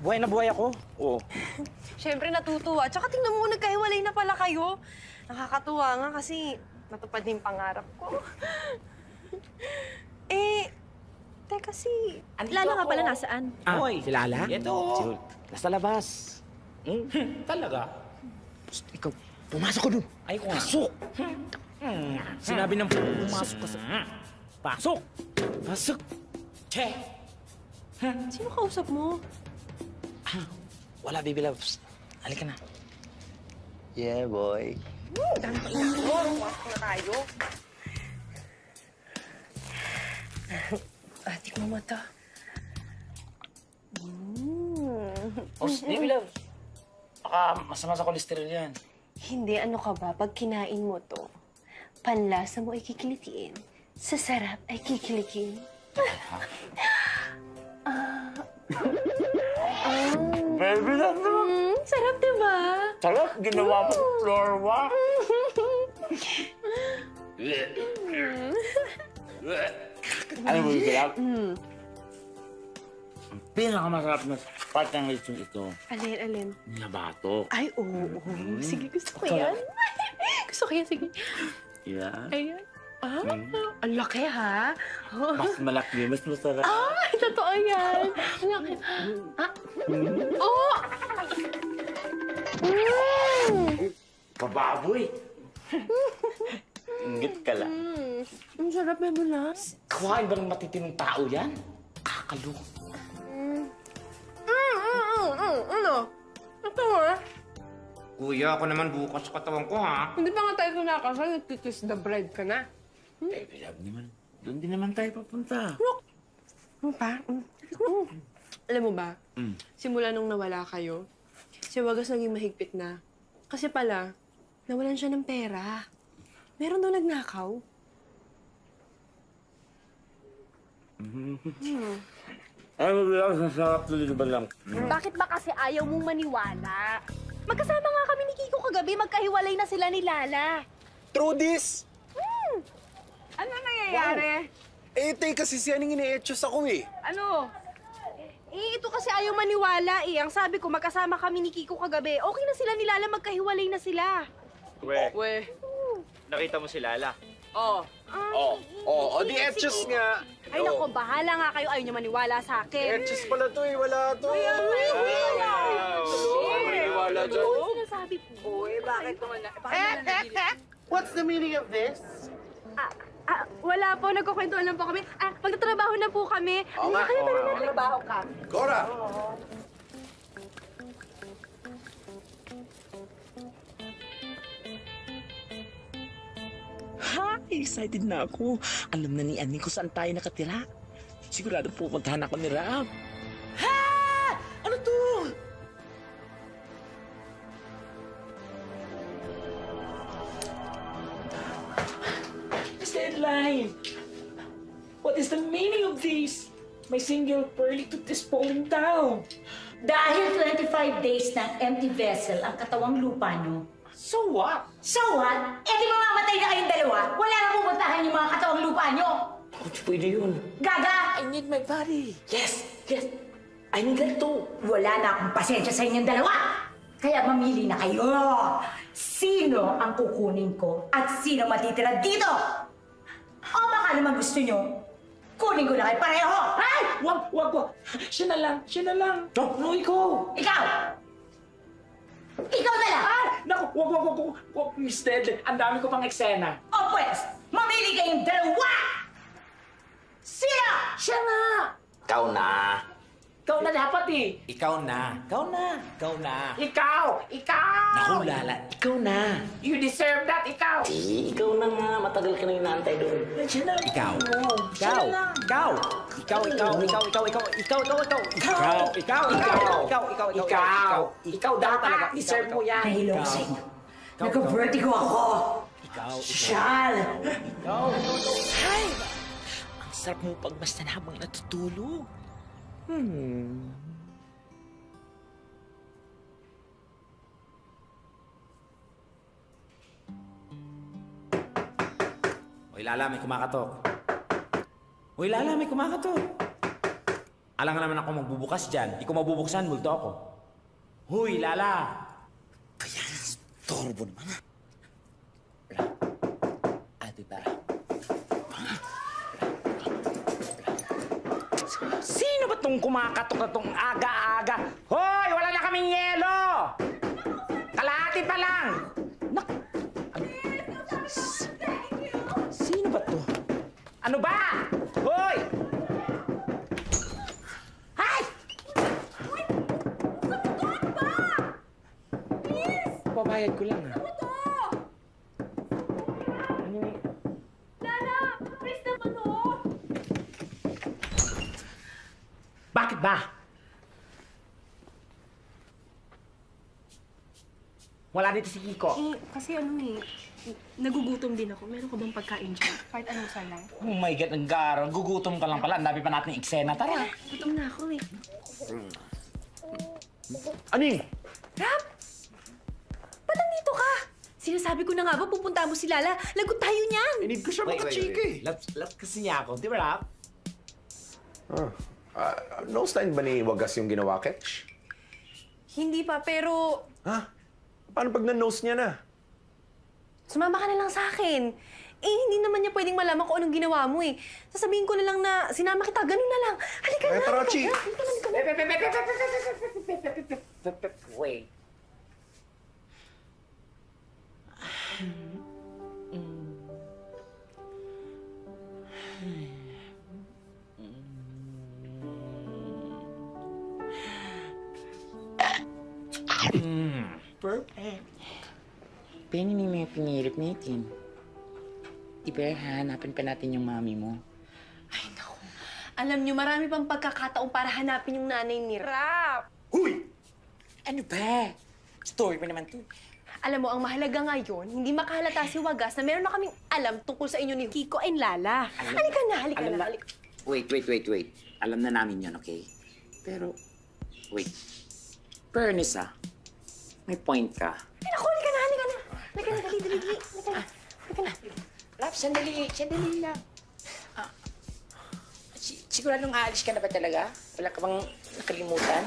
Buhay na buhay ako. Siyempre natutuwa. Tsaka tingnan mo, nagkahiwalay na pala kayo. Nakakatuwa nga kasi natupad din pangarap ko. Teka si... Lala nga pala nasaan? Hoy, si Lala? Ito. Nasa labas. Talaga? Psst, ikaw, pumasok ka dun. Ayoko nga. Pasok! Sinabi ng pumasok ka sa... Pasok! Pasok! Che! Sino kausap mo? Wala, baby loves. Halika na. Yeah, boy. Pumasok na tayo. Atik mo mata. Baby loves. Baka masama sa kolesterol yan. Hindi, ano ka ba? Pag kinain mo to, panlasa mo ay kikilitiin. Sa sarap ay kikilikin. Baby loves naman. Sarap, diba? Sarap, ginawa mo floor wax. Ano mo, baby loves? Ang pinakamasarap na part ng lechon ito, Alin? nilabato. Ay, oo. Sige, gusto ko yan. Gusto ko yan, sige. Yan. Ayan. Ang laki, ha? Mas malaki, mas masarap. Ay, totoo yan. Ang laki. Oh! Kababoy! Ingit ka lang. Ang sarap, Memolas. Kawain ba ng matitinong tao yan? Kakaloko. Ano? Ito, ha? Kuya, ako naman bukas sa katawan ko, ha? Hindi pa nga tayo kinakasal, nagtitis the bride ka na. Baby love naman. Doon din naman tayo papunta. Ano pa? Alam mo ba, simula nung nawala kayo, si Wagas naging mahigpit na. Kasi pala, nawalan siya ng pera. Meron daw nagnakaw. Ay, mabilang sasarap na dito ba lang? Bakit ba kasi ayaw mong maniwala? Magkasama nga kami ni Kiko kagabi, magkahiwalay na sila ni Lala. True this? Ano nangyayari? Ito kasi siya nang ine-etchos ako eh. Ano? Ito kasi ayaw maniwala eh. Ang sabi ko, magkasama kami ni Kiko kagabi. Okay na sila ni Lala, magkahiwalay na sila. We, nakita mo si Lala? Oo. Di etchos nga. Ay nako, bahala nga kayo. Ayaw niyo maniwala sa akin. Etchos pala to eh, wala to. Wala Maniwala dyan. Ano sinasabi sabi po. bakit naman na? Bakit naman What's the meaning of this? Wala po, nagkukwentuhan lang po kami. Magtatrabaho na po kami. Oo nga, oo nga. Trabaho ka. Cora! Ha! Excited na ako. Alam na ni Annie kung saan tayo nakatira. Sigurado pupuntahan ako ni Rab. Ha! Ano to? This deadline. What is the meaning of this? My single pearly tooth is falling down. Dahil 25 days ng empty vessel ang katawang lupa nyo. So what? So what? Eh di mamamatay na kayong dalawa. Wala na pupuntahan yung mga katawang lupa nyo. Pwede yun. Gaga! I need my body. Yes, yes. I need that too. Wala na akong pasensya sa inyong dalawa. Kaya mamili na kayo. Sino ang kukunin ko at sino matitira dito? O baka naman gusto nyo, kunin ko na kayo pareho. Ay! Wag! Siya na lang. No, ikaw. Ikaw! Ikaw na lang! Naku, wag, Miss Deadly. Ang dami ko pang eksena. O pues, mamili kayong dalawa! Sino? Siya na! Ikaw na. Ikaw na dapat eh. Ikaw na. Ikaw! Naku, Lala. Ikaw na. You deserve that, ikaw! Ikaw na nga. Matagal ka nang inaantay doon. Siya na. Ikaw. Siya na lang. Ikaw. Ikaw dapat. Deserve mo yan. Nahilo ko sa inyo. Nagka-vertigo ako. Shal! Ay! Ang sarap mong pagmasdan habang natutulog. Hoy, Lala, may kumakatok. Alam nga naman ako magbubukas dyan. Di ko mabubuksan, multo ako. Hoy, Lala! Kaya, storbo naman. Ate, tara. Sino ba tong kumakatok na tong aga-aga? Hoy! Wala na kaming yelo! Kalahati pa lang! Sino ba to? Ano ba? Hoy! Ay! Pabayad ko lang, ha? Bakit ba? Wala dito si Kiko. Kasi nagugutom din ako. Meron ka bang pagkain dyan? Kahit anong lang. Oh my God, ang garo. Gugutom ka lang pala. Ang dami pa natin eksena. Tara. Gutom na ako eh. Ani? Rap! Ba't nandito ka? Sinasabi ko na nga ba, pupunta mo si Lala. Lagot tayo niyan! Need ko siya makachika eh. Love kasi niya ako. Di ba, Rap? Nose line ba ni Wagas yung ginawa, Ketch? Hindi pa, pero Ha? Paano pag na-nose niya na? sumama ka na lang sa akin. Eh, hindi naman niya pwedeng malaman kung anong ginawa mo eh. Sasabihin ko na lang na sinama kita, ganun na lang. Halika na, Tara, Chi. Wait. Perfect. Penny ni may pinirip natin. Iber, hanapin pa natin yung mami mo. Ay, naku. Alam niyo, marami pang pagkakataon para hanapin yung nanay ni Rap. Huy! Ano ba? Story pa naman to. Alam mo, ang mahalaga ngayon, hindi makahalata si Wagas na meron na kaming alam tungkol sa inyo ni Kiko and Lala. Halika na. Wait. Alam na namin yun, okay? Pero, wait. Fairness, may point ka. Ay, naku, halika na. Dali. Halika na. Rap, sandali lang. Siguradong aalis ka na ba talaga? Wala ka bang nakalimutan?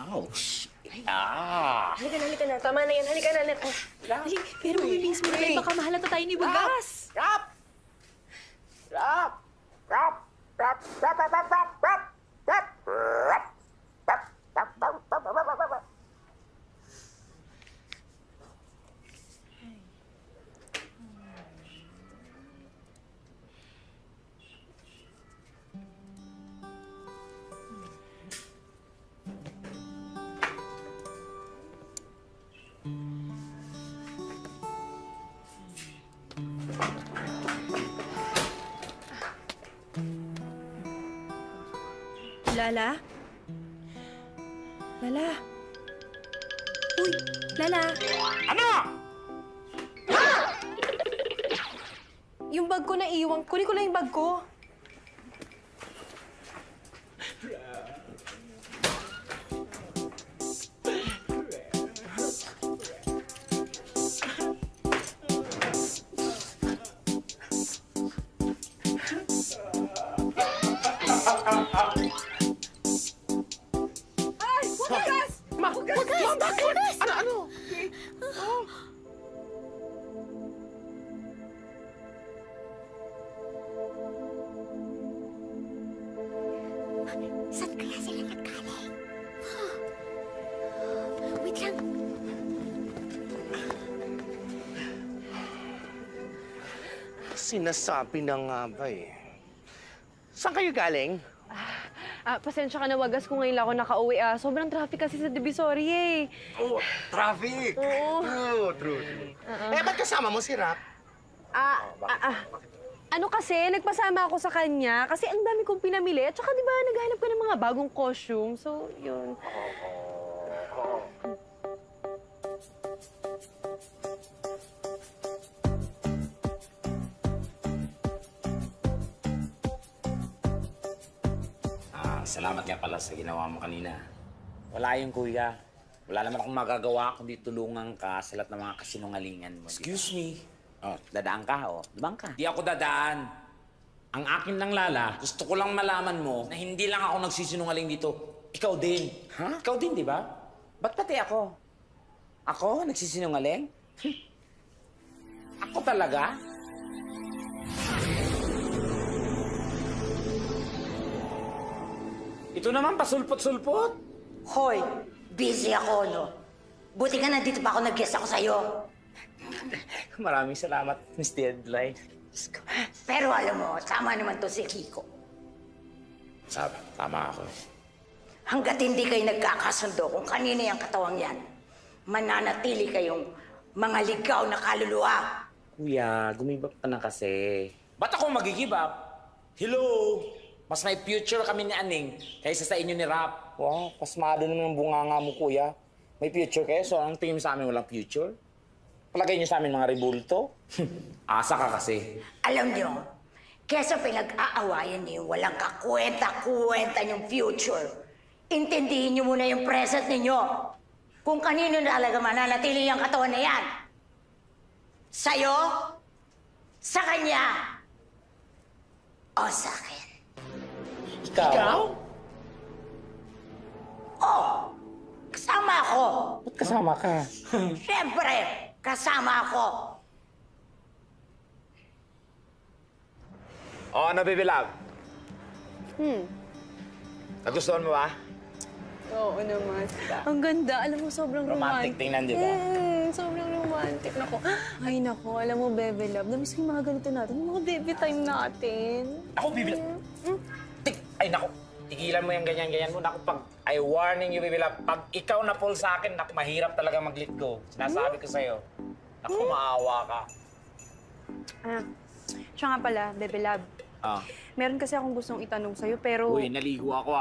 Ouch! Ah! Halika na. Tama na yan. Halika na. Pero bilis mo na. Baka mahalata tayo ni Wagas. Rap! Lala? Lala? Uy, Lala? Ano? Yung bag ko na iwan. Kunin ko lang yung bag ko. Saan kaya sila nagkaling? Wait lang. Sinasabi na nga ba eh. Saan kayo galing? Pasensya ka na, Wagas, kung ngayon lang ako nakauwi. Sobrang traffic kasi sa Divisoria eh. Oh, traffic! Oo. True. Eh, ba't kasama mo si Rap? Ano kasi, nagpasama ako sa kanya kasi ang dami kong pinamili. At saka, di ba, naghanap ka ng mga bagong costume. So, yun. Salamat nga pala sa ginawa mo kanina. Wala yung kuya. Wala naman akong magagawa kundi tulungan ka sa lahat ng mga kasinungalingan mo. Excuse me. Oh, dadaan ka, oh. Dumang ka. Di ako dadaan. Ang akin lang, Lala, gusto ko lang malaman mo na hindi lang ako nagsisinungaling dito. Ikaw din. Ha? Ikaw din, di ba? Ba't pati ako? Ako? Nagsisinungaling? Ako talaga? Ito naman, pasulpot-sulpot. Hoy, busy ako, no? Buti ka nandito pa ako nag-guess ako sa'yo. Maraming salamat, Miss Deadline. Pero alam mo, tama naman to si Kiko. Tama ako. Hanggat hindi kayo nagkakasundo kung kanino yung katawang yan, mananatili kayong mga ligaw na kaluluwa. Kuya, gumibap ka na kasi. Ba't ako mag-give up? Hello? Mas may future kami ni Aning kaysa sa inyo ni Rap. Wow, pasmado naman ang bunganga mo, kuya. May future kayo, so ang tingin sa amin walang future? Palagay niyo sa amin mga rebulto? Asa ka kasi. Alam niyo, kesa pinag-aawayan niyo yung walang kakwenta-kwenta yung future, intindihin niyo muna yung present ninyo. Kung kanino na talaga mananatili yung katawan na yan. Sa'yo? Sa kanya? O sa akin? Ikaw? Oh, kasama ako. Ba't kasama ka? Siyempre, kasama ako. Ano, baby love? Nagustuhan mo ba? Oo naman. Ang ganda. Alam mo, sobrang romantic. Romantic tingnan, di ba? Sobrang romantic. Naku. Ay, naku. Alam mo, Bebe Love, namiss ko yung mga ganito natin. Yung mga baby time natin. Ako, baby love. Ay, naku. Tigilan mo yung ganyan-ganyan mo. Naku, pag I warning you, baby love, pag ikaw na pull sa akin, naku, mahirap talaga mag-let go. Sinasabi ko sa'yo. Naku, maawa ka. Siya nga pala, Bebe Love. Meron kasi akong gustong itanong sa'yo, pero... Uy, naligo ako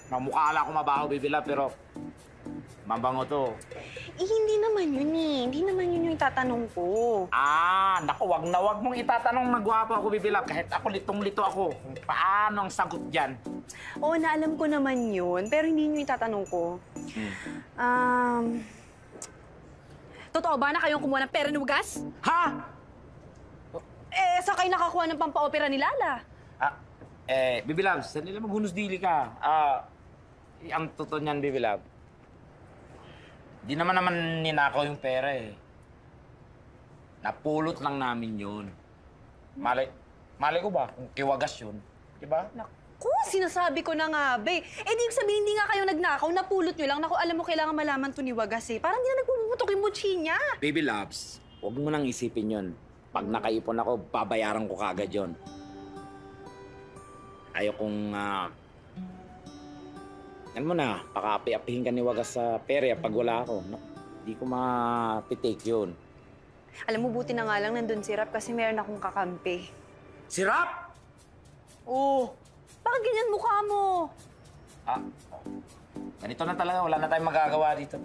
Mamukha ako mabaho, baby love, pero mabango to. hindi naman yun eh. Hindi naman yun yung itatanong ko. Naku, wag mong itatanong magwapo ako, baby love. Kahit ako litong-lito ako. Kung paano ang sagot dyan. Oo, naalam ko naman yun, pero hindi yun yung itatanong ko. Totoo ba na kayong kumuha ng pera ni Wagas? Ha? Sa kayo nakakuha ng pampaopera ni Lala? Baby love, saan nila maghunos dili ka? Ang totoo niyan, Baby Love. Di naman ninakaw yung pera eh. Napulot lang namin yun. Malay ko ba kung kiwagas yun? Diba? Naku, sinasabi ko na nga, be. Eh, di sabihin, hindi nga kayo nagnakaw, napulot nyo lang. Naku, alam mo, kailangan malaman to ni Wagas eh. Parang hindi na nagpuputok yung butsi niya. Baby Loves, huwag mo nang isipin yun. Pag nakaipon ako, babayaran ko kagad yun. Ayokong, yan mo na, pakaapi-apihin ka ni Wagas sa perya pag wala ako. Hindi ko matitake yun. Alam mo, buti na nga lang nandun si Rap kasi meron akong kakampi. Si Rap? Oo. Bakit ganyan mukha mo? Ganito na talaga. Wala na tayong magagawa dito.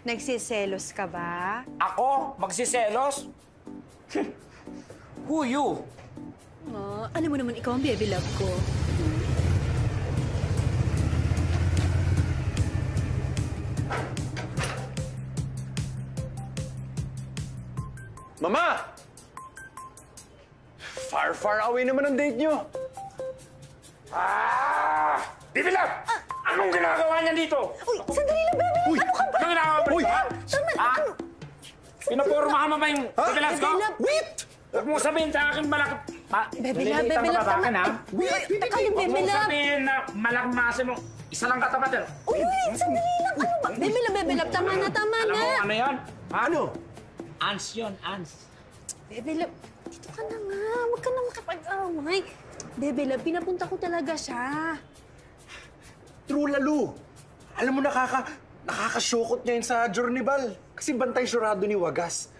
Nagsiselos ka ba? Ako? Magsiselos? Who you? Alam mo naman, ikaw ang baby love ko. Mama! Far away naman ang date nyo. Baby Love! Anong ginagawa niya dito? Uy, sandali lang, Baby Love! Ano ka ba? Anong ginagawa mo dito? Pinapormahan mo ba yung Baby Love ko? Wait! Huwag mo sabihin sa akin malaki... Baby Love, Baby Love, tama. Wait! Teka lang, Huwag Baby mo Love. sabihin na malaking masa mo. Isa lang katapat yun. Uy, sandali lang. Ano ba? Baby Love, tama na, tama Alam na. mo ano yun? Ano? Ants yun, ants. Baby Love, dito ka na nga. Huwag ka na makapag-away. Baby Love, pinapunta ko talaga siya. True, Lalu. Alam mo, nakakasyokot niya yun sa Journibal. Kasi bantay syurado ni Wagas.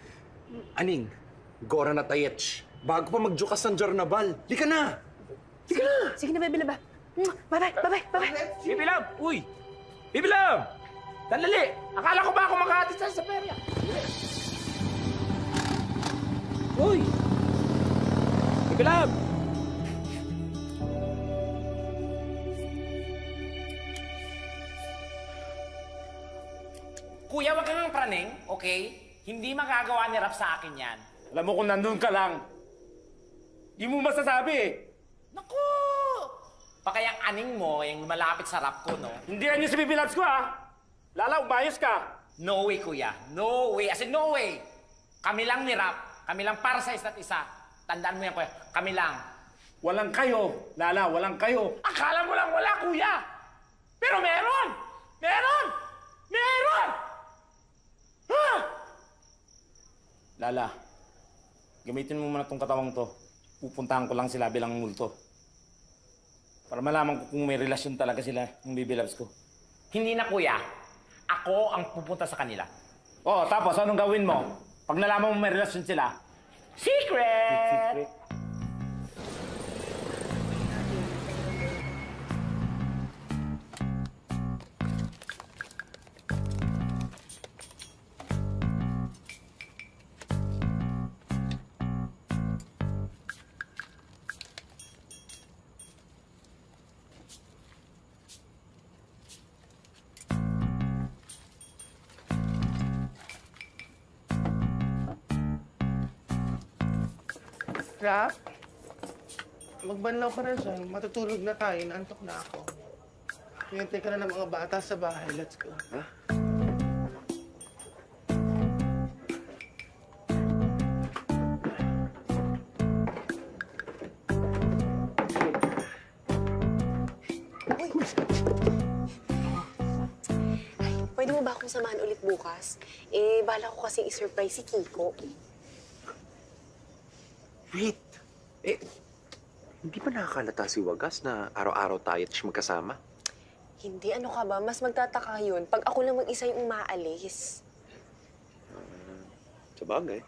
Aning, Gora na Tayech. Bago pa magjukas ng Journibal. Lika na! Lika na! Sige na, Baby Love. Bye-bye, bye-bye, bye-bye. Baby Love! Uy! Baby Love! Sandali! Akala ko ba ako makahatid sa perya? Uy! Baby Love! Kuya, wag kang praning, okay? Hindi magagawa ni Rap sa akin yan. Alam mo kung nandun ka lang, di mo masasabi eh. Naku! Baka yung aning mo, yung malapit sa Rap ko, no? Hindi yan yung si Baby Loves ko, ah! Lala, umayos ka! No way, kuya. No way. As in, no way. Kami lang ni Rap. Kami lang para sa isa't isa. Tandaan mo yan, kuya. Kami lang. Walang kayo. Lala, walang kayo. Akala mo lang wala, kuya. Pero meron! Meron! Meron! Ha? Lala, gamitin mo muna tong katawang to. Pupuntahan ko lang sila bilang multo. Para malaman ko kung may relasyon talaga sila ng Baby Loves ko. Hindi na, kuya. Ako ang pupunta sa kanila. Oh, tapos anong gawin mo? Pag nalaman mo may relasyon sila, secret! Secret. Rap, magbanlaw ka na dyan. Matutulog na tayo. Naantok na ako. Hintay ka na ng mga bata sa bahay. Let's go. Ha? Pwede mo ba akong samahan ulit bukas? Eh, bala ko kasi i-surprise si Kiko. Wait. Hindi ba nakakalata si Wagas na araw-araw tayo at magkasama? Hindi, ano ka ba? Mas magtataka yun pag ako lang mag-isa yung umaalis. Sabagay.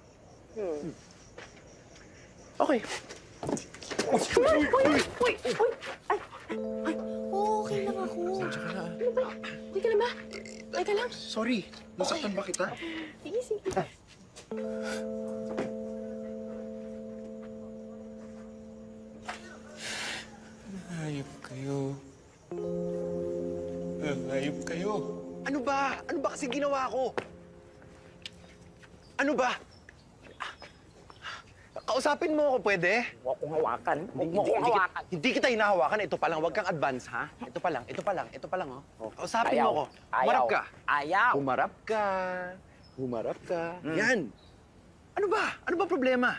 Okay. Uy! Ay! Okay lang ako. Sensya ka na. Okay ka na ba? Okay ka lang? Sorry. Nasaktan ba kita? Sige, sige. Hayop kayo. Hayop kayo. Ano ba? Ano ba kasi ginawa ko? Ano ba? Kausapin mo ako, pwede? Huwag kong hawakan. Huwag mo kong hawakan. Hindi kita hinahawakan. Ito pa lang. Huwag kang advance, ha? Ito pa lang. Ito pa lang, oh. Kausapin mo ako. Humarap ka. Ayaw. Humarap ka. Humarap ka. Yan. Ano ba? Ano ba problema?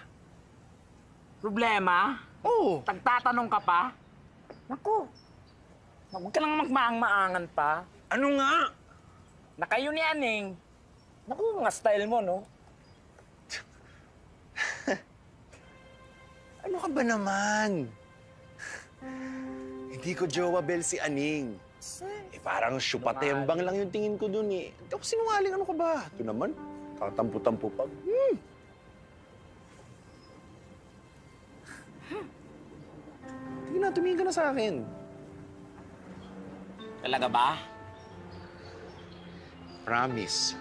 Problema? Oo. Tagtatanong ka pa? Naku. Huwag ka lang magmaang-maangan pa. Ano nga? Na kayo ni Aning. Naku, mga style mo, no? Ano ka ba naman? Hindi ko jowa Bel si Aning. Parang syupatembang lang yung tingin ko dun eh. Hindi ako sinungaling, ano ka ba? Ito naman, katampo-tampo pa. Tingin na, tumingin ka na sa akin. Talaga ba? Promise.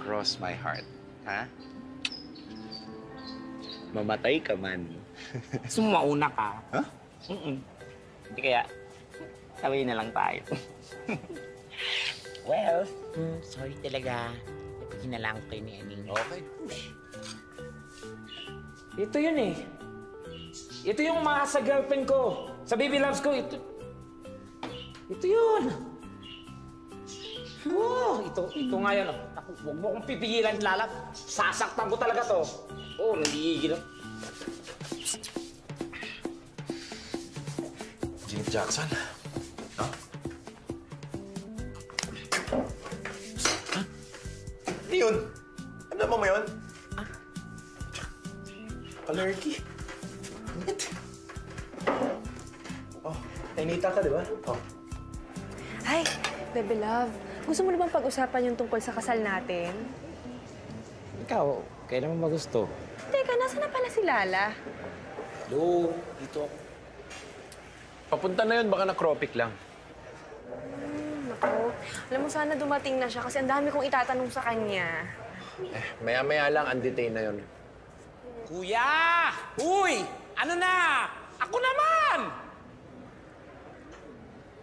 Cross my heart. Ha? Mamatay ka man. Sumauna ka. Ha? Hindi kaya, sabihin na lang tayo. Well, sorry talaga. Hinalang ko ni Aning. Okay. Ito yun eh. Ito yung mga sa girlfriend ko. Sa baby loves ko, ito. Ito yun. Oh, ito nga yan. Oh. Naku, huwag mo kong pipigilan, Lalap. Sasaktan ko talaga to. Oh, nagigigil. Janet Jackson? Ha? Ano yun? Ano mo yun? Alergy? Oh, nainita ka, di ba? Oh. Ay, baby love. Gusto mo na bang pag-usapan yung tungkol sa kasal natin? Ikaw, kailan mo ba gusto? Teka, nasa na pala si Lala? Hello, dito ako. Papunta na yun, baka na-cropic lang. Naku, alam mo sana dumating na siya kasi ang dami kong itatanong sa kanya. Maya-maya lang, undetain na yun. Kuya! Uy! Ano na? Ako naman!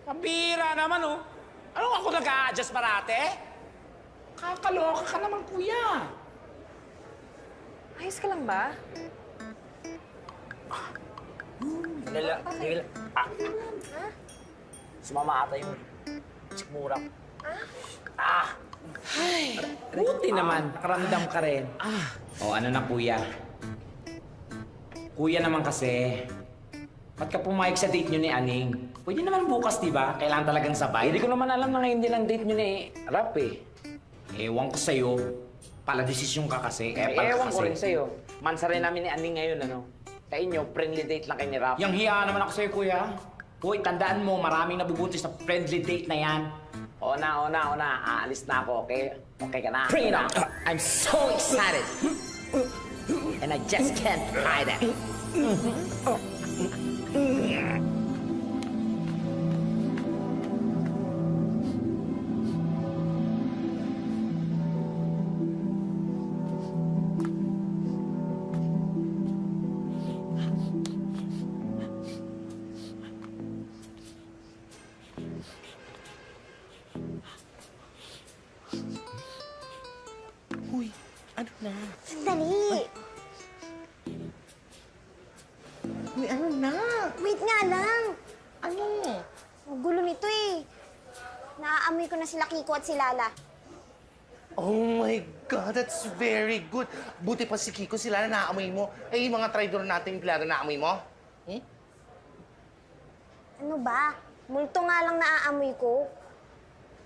Pabira naman, oh. Ano ako nag-a-adjust parate? Kakaloka ka naman, kuya. Ayos ka lang ba? Nila. Ah. Sumama ata yung sikmura. Ah! Ay, buti naman. Nakaramdam ka rin. O, ano na, kuya? Kuya naman kasi, ba't ka pumayag sa date nyo ni Aning? Pwede naman bukas, di ba? Kailangan talagang sabay. Hindi ko naman alam na ngayon din ang date nyo ni Rap, eh. Ewan ko sa'yo. Pala-desisyon ka kasi. Ewan ko rin sa'yo. Mansa rin namin ni Aning ngayon, ano? Sa inyo, friendly date lang kayo ni Rap. Yang hiya naman ako sa'yo, kuya. Hoy, tandaan mo, maraming nabubuti sa friendly date na yan. Oo na. Aalis na ako, okay? Okay ka na. Bring it on! I'm so excited! And I just can't hide it. Uy, ano na? Sandali! Uy, ano na? Wait nga lang! Ano? Ang gulo nito eh. Naaamoy ko na sila Kiko at si Lala. Oh my God, that's very good. Buti pa si Kiko, sila na naamoy mo. Eh, yung mga traidor natin, Clara, naamoy mo? Ano ba? Multo nga lang naaamoy ko.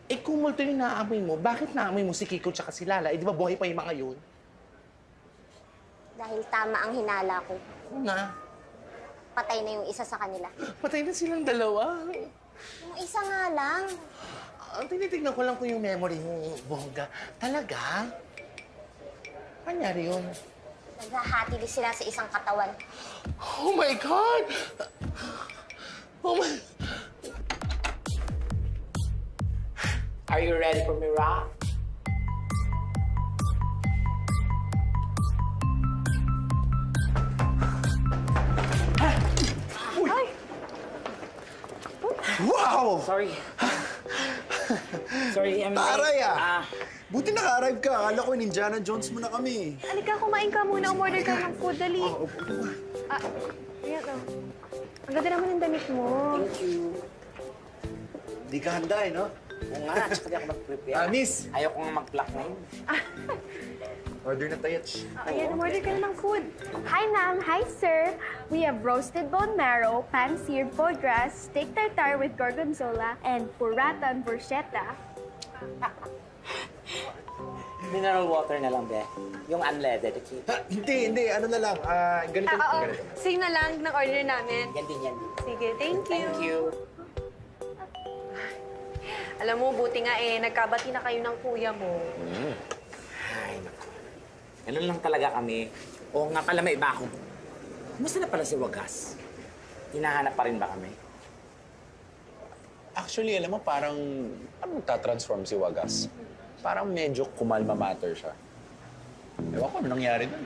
Eh, kung multo yung naamoy mo, bakit naamoy mo si Kiko tsaka si Lala? Eh, di ba buhay pa yung mga yun? Dahil tama ang hinala ko. Ano na? Patay na yung isa sa kanila. Patay na silang dalawa. Yung isa nga lang. Ang tinitignan ko lang kung yung memory mo, bongga. Talaga? Kanyari yun? Naghahati din sila sa isang katawan. Oh my God! Oh my... Are you ready for me, Rap? Wow! Sorry. Sorry, Taray Buti naka-arrive ka. Akala ko Indiana Jones mo na kami. Halika, kumain ka muna. Umorder ka ng food. Dali. Ayan, Ang ganda naman ng damit mo. Thank you. Di ka handa no? Oo nga, tsaka di ako mag-prepare. Miss! Ayaw ko nga mag-block na yun. Order na tayo. Ayan, umorder ka na ng food. Hi, ma'am. Hi, sir. We have roasted bone marrow, pan-seared foie gras, steak tartare with gorgonzola, and burrata and bruschetta. Mineral water na lang, be. Yung unleaded, okay? Hindi. Ano na lang. Ganito. Ganito. Same na lang ng order namin. Yan din yan. Sige, thank you. Thank you. Alam mo, buti nga nagkabati na kayo ng kuya mo. Ay, naku. Ganun lang talaga kami. Oo nga pala, may iba ako. Kumusta na pala si Wagas? Hinahanap pa rin ba kami? Actually, alam mo, parang magta-transform si Wagas. Parang medyo kumalma matter siya. Ewan ko, ano nangyari doon?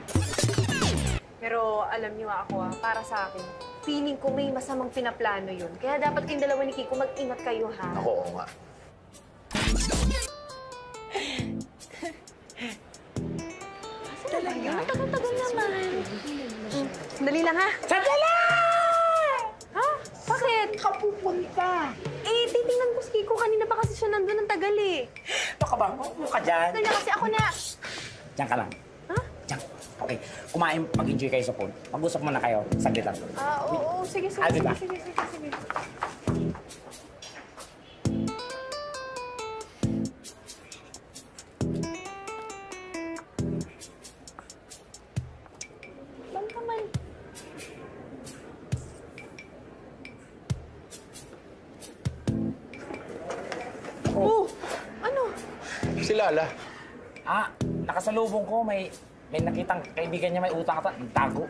Pero alam niyo ako, para sa akin, feeling ko may masamang pinaplano yun. Kaya dapat kayong dalawa ni Kiko mag-ingat kayo, ha? Ako, oo nga. Talaga? Tagal-tagal naman. Sandali lang, ha? Sandali! Ha? Bakit? Kapupunta. Titingnan ko si Kiko. Kanina pa kasi siya nandun ng tagal, Baka ba? Huwag ka dyan. Kanya kasi ako na... Diyan ka lang. Ha? Diyan. Okay. Kumain, mag-enjoy kayo sa pool. Mag-usap muna kayo. Saglit lang. Oo. Sige. Diba? Sige. Lang naman. Oh! Ano? Si Lala. Nakasalubong ko. May nakitang kaibigan niya may utang ata. Nagtago.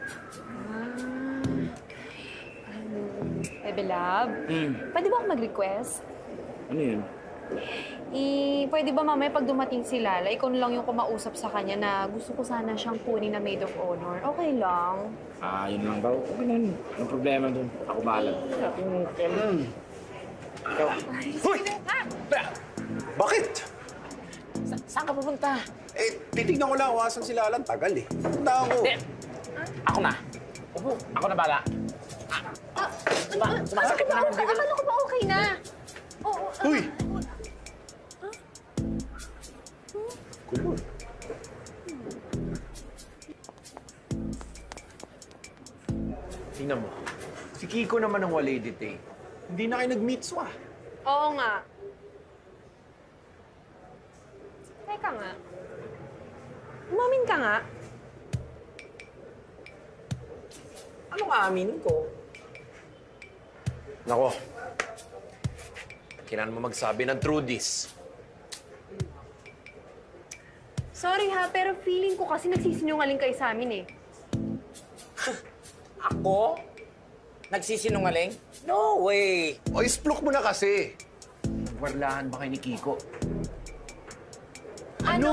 Bebe Love, pwede ba ako mag-request? Ano yun? Pwede ba mamaya pag dumating si Lala, ikaw na lang yung kumausap sa kanya na gusto ko sana siyang kunin na maid of honor. Okay lang? Yun lang ba? Okay na yun. Anong problema dun? Ako bahala. Ikaw. Hoy! Bakit? Saan ka pupunta? Titignan ko lang kung asan si Lala. Tagal Tanda ako. Ako na. Upo. Ako na bala. Sumasakit na naman. Akala ko ba okay na? Uy! Kulot. Tingnan mo. Si Kiko naman ang walay dite. Hindi na kayo nag-meets Oo nga. Teka nga. Umamin ka nga. Anong aaminin ko? Nako. Kailangan mo magsabi ng true this. Sorry ha, pero feeling ko kasi nagsisinungaling kayo sa amin Ako? Nagsisinungaling? No way! O, isplok mo na kasi. Nagwarlahan ba kayo ni Kiko? Ano?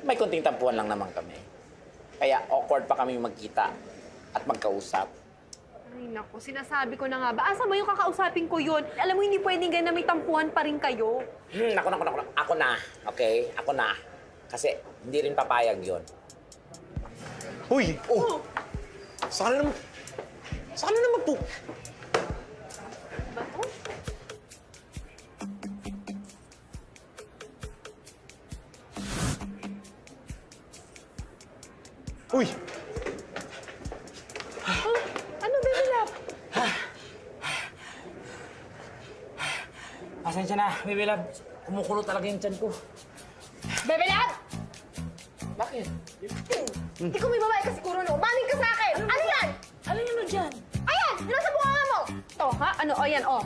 May konting tampuan lang naman kami. Kaya awkward pa kami magkita at magkausap. Ay naku, sinasabi ko na nga ba? Asa ba yung kakausapin ko yun? Alam mo, hindi pwedeng ganun, may tampuhan pa rin kayo. Naku. Ako na, okay? Ako na. Kasi hindi rin papayag yun. Uy! Oh! Saan na naman po? Ba to? Uy! Ano, Baby Love? Pasensya na, Baby Love. Kumukulo talaga yung tiyan ko. Baby Love! Bakit? Ikaw may babae ka siguro, no? Maling ka sa akin! Ano yan? Ano yun na dyan? Ayan! Nasa bunganga mo! To, ha? Ano? O, yan, o.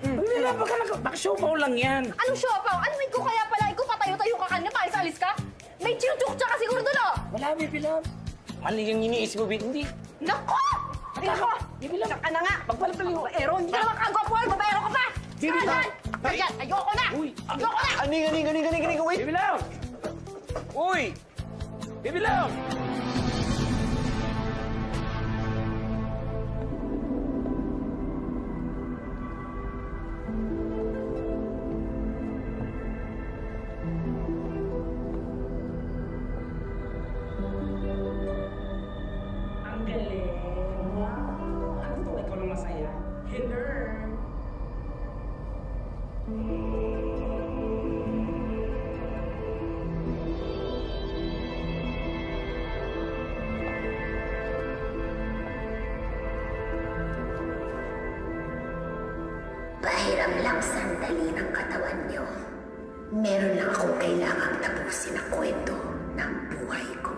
Baby Love, baka show-paw lang yan. Anong siopaw? Ano ko kaya pala? Ikaw patayo-tayo ka kanina, paalis-alis ka? May chilchuk ka siguro doon, oh! Wala, Baby Love. Mali yung iniisip mo, hindi. Nako! Nako! Baby Love. Saka na nga! Magpalapal yung baero! Hindi ka naman kagwapuhan! Babaero ka pa! Baby Love! Ayan! Ayoko na! Uy! Ayoko na! Aning, wait! Baby Love! Uy! Baby Love! Ilang lang sandali ng katawan niyo. Meron lang akong kailangang tapusin na kwento ng buhay ko.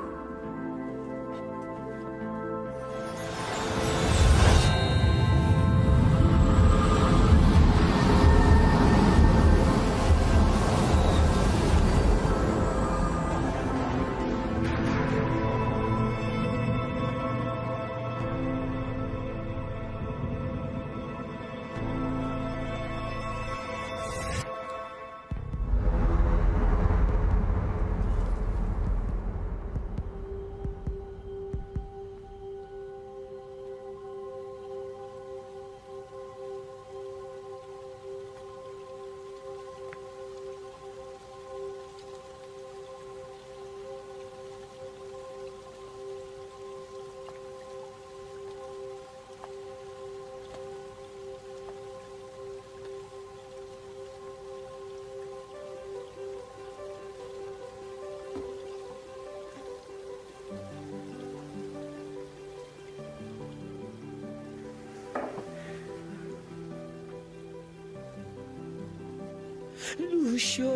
Lucio.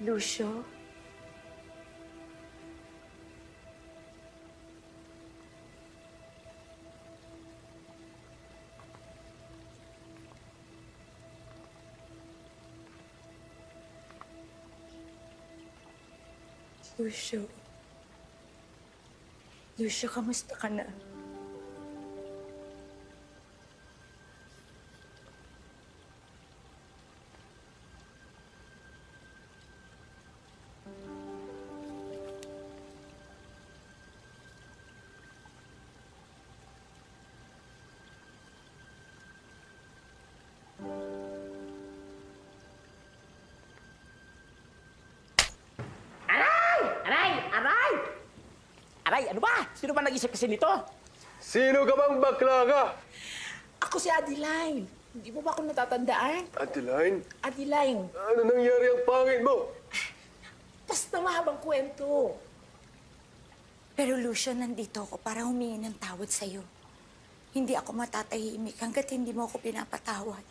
Lucio? Lucio. Lucio, kamusta ka na? Aray, ano ba? Sino ba nag-isip kasi nito? Sino ka bang bakla ka? Ako si Adeline. Hindi mo ba ako natatandaan? Adeline? Adeline. Ano nangyari ang pangit mo? Basta mahabang kwento. Pero Lucio, nandito ako para humingi ng tawad sa'yo. Hindi ako matatahimik hanggat hindi mo ako pinapatawad.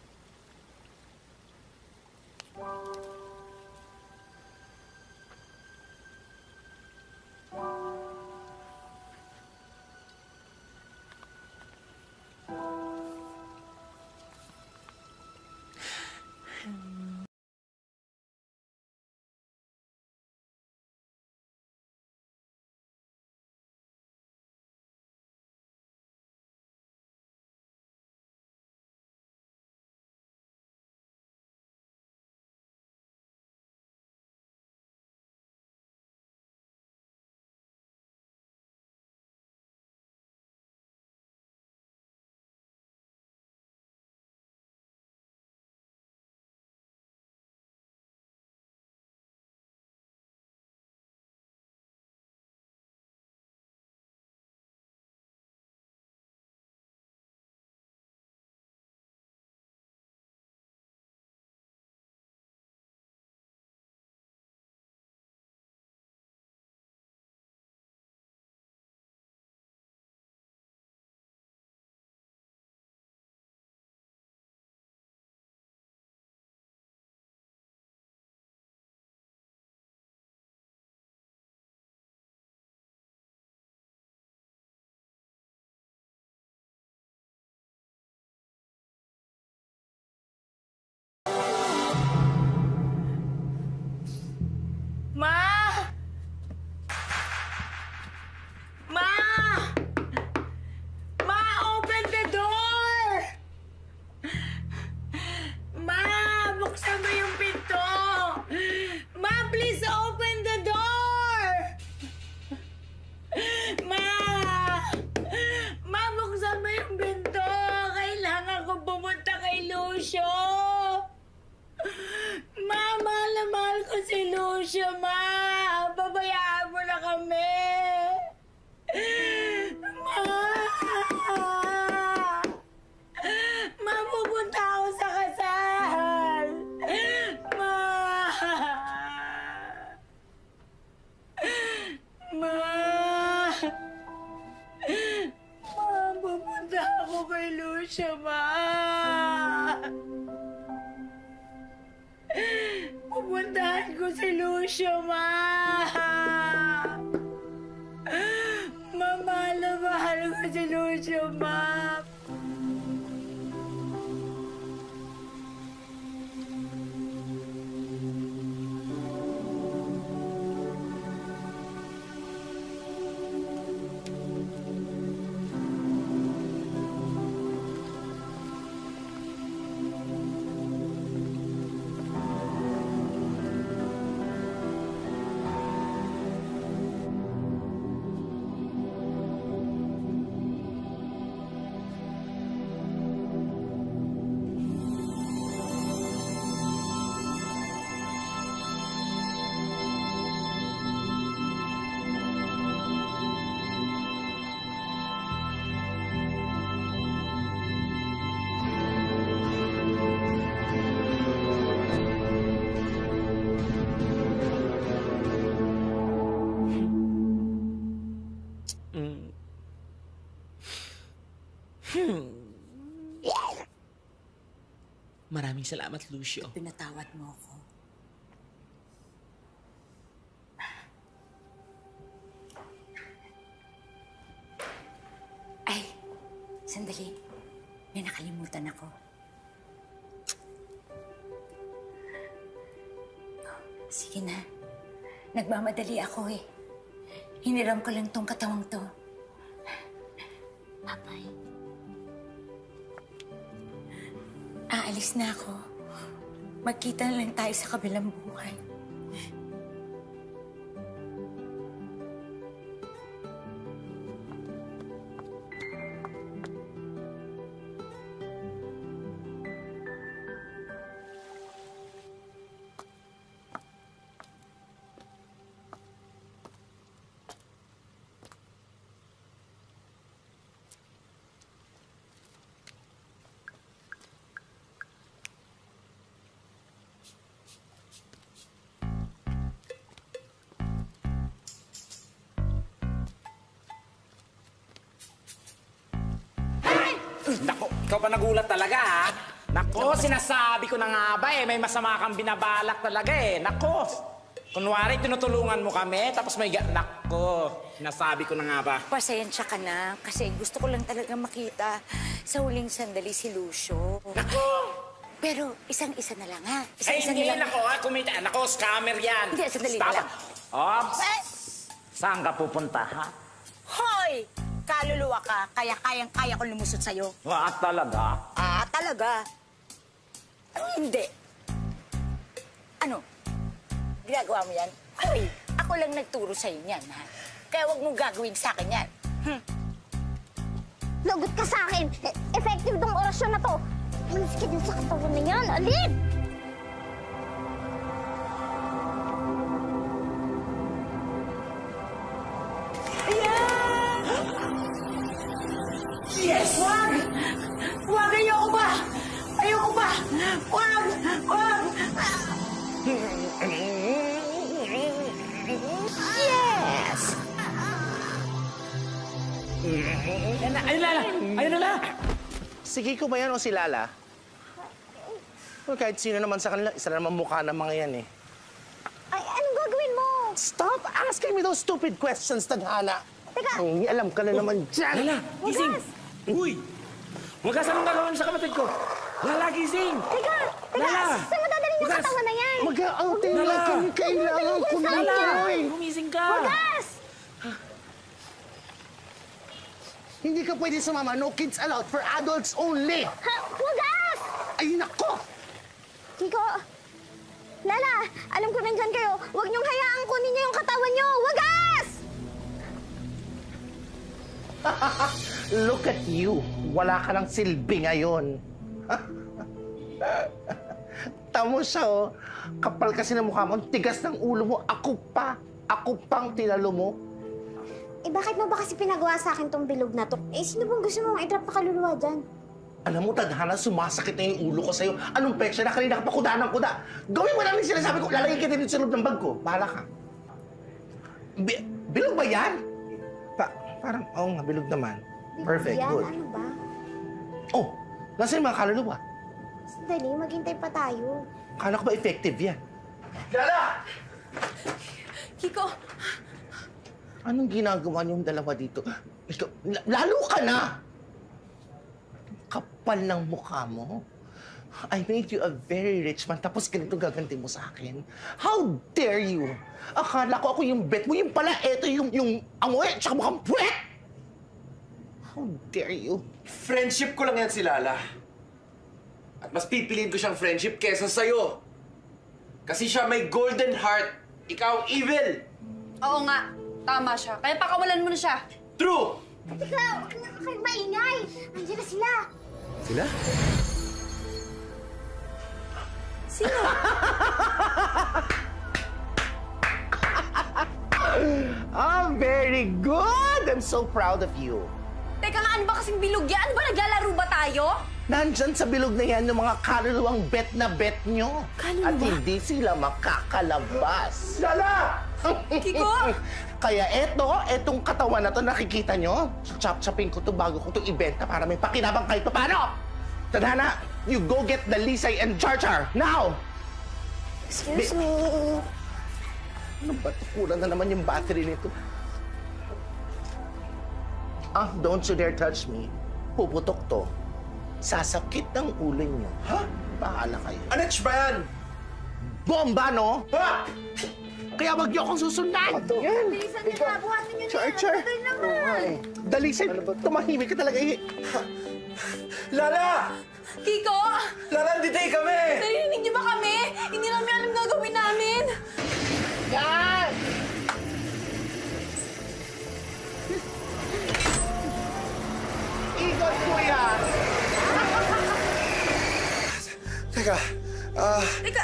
Lucio, ma! Pupuntahan ko si Lucio, ma! Mahal na mahal ko si Lucio, ma! Maraming salamat, Lucio. Pinatawad mo ako. Ay, sandali. May nakalimutan ako. Sige na. Nagmamadali ako eh. Hiniram ko lang tong katawang to. Papay. Aalis na ako. Magkita na lang tayo sa kabilang buhay. Nako, ikaw pa nagulat talaga, ha? Nako, sinasabi ko na nga ba eh, may masama kang binabalak talaga eh. Nako, kunwari tinutulungan mo kami, tapos may... Nako, sinasabi ko na nga ba. Pasensya ka na, kasi gusto ko lang talaga makita sa huling sandali si Lucio. Nako! Pero isang-isa na lang, ha? Ay, Isang-isa hindi, na lang. nako, ha? Kumita. Nako, scammer yan. Hindi, sandali Stop. na lang. Ops! Saan ka pupunta, ha? Hoy! Kaluluwa ka, kaya kayang-kaya ko lumusot sa'yo. Talaga? Talaga? Hindi. Ano? Ginagawa mo yan? Hoy, ako lang nagturo sa'yo niyan, ha? Kaya huwag mong gagawin sa akin yan. Lagot ka sa akin! Effective tong orasyon na to! Malis ka din sa katawan na yan! Alin! Yes! Wag! Wag! Ayoko ba? Ayoko ba? Wag! Wag! Yes! Ayun, Lala! Ayun, Lala! Si Kiko ba yan o si Lala? Well, kahit sino naman sa kanila, isa na naman mukha ng mga yan eh. Ay, anong gagawin mo? Stop asking me those stupid questions, Tadhana. Teka! Ang alam ka na naman dyan. Lala, gising! Uy! Wagas, anong gagawin sa kapatid ko? Lala, gising! Teka! Lala! Saan mo dadalhin yung katawan na yan? Mag-aantay lang kami. Kailangan ko na Lala! ito. Gumising ka! Wagas! Hindi ka pwede sumama. No kids allowed. For adults only. Ha? Wagas! Ay, nako! Kiko! Lala! Alam ko nandyan kayo. Huwag niyong hayaang kunin niyo yung katawan niyo. Wagas! Look at you. Wala ka ng silbi ngayon. Tamo siya, oh. Kapal kasi ng mukha mo. Ang tigas ng ulo mo. Ako pa. Ako pang tinalo mo. Eh, bakit mo ba kasi pinagawa sa akin tong bilog na to? Eh, sino bang gusto mong i-drop na kaluluwa dyan? Alam mo, Tadhana, sumasakit na yung ulo ko sa'yo. Anong peksya na kanina ka pa kuda ng kuda? Gawin mo lang yung sinasabi ko. Lalagay kita dito sa loob ng bag ko. Bahala ka. Bilog ba yan? Parang, oo nga, bilog naman. Perfect, Yan, good. ano ba? Oh, Nasaan yung mga kaluluwa? Sandali, maghintay pa tayo. Kala ko ba effective yan? Lala! Kiko! Anong ginagawa niyong dalawa dito? Ikaw, lalo ka na! Kapal ng mukha mo. I made you a very rich man, tapos ganito gaganti mo sa akin. How dare you? Akala ko ako yung bet mo, yung pala, eto yung amoy, tsaka mukhang puwet! How dare you? Friendship ko lang yan si Lala. At mas pipiliin ko siyang friendship kesa sa'yo. Kasi siya may golden heart. Ikaw, evil! Oo nga, tama siya. Kaya pakawalan mo na siya. True! Teka, huwag na kayo maingay. Andiyan na sila. Sila? Sino? Oh, very good! I'm so proud of you. Teka nga, ano ba kasing bilog yan? Ano ba, naglalaro ba tayo? Nandyan sa bilog na yan yung mga kaluluwang bet na bet nyo. At hindi sila makakalabas. Lala! Kiko! Kaya etong katawan na to, nakikita nyo? Chop-chopin ko to bago ko to ibenta para may pakinabang kahit paano. Tadhana, you go get the Lisay and Char Char, now! Excuse me. Ano ba? Kulang na naman yung battery nito. Don't you dare touch me. Puputok to. Sasakit ng ulo nyo. Ha? Bahala kayo. Anets ba yan? Bomba, no? Ha? Kaya wag niyo akong susundan. Yan. Bilisan niyo na, buhatin niyo na. Char. Matagal naman. Dalisay, tumahimik ka talaga. Lala! Kiko! Lala, anditay kami! Narinig niyo ba kami? Hindi namin alam gagawin namin. Yan! Ikot, kuya! Teka, Teka,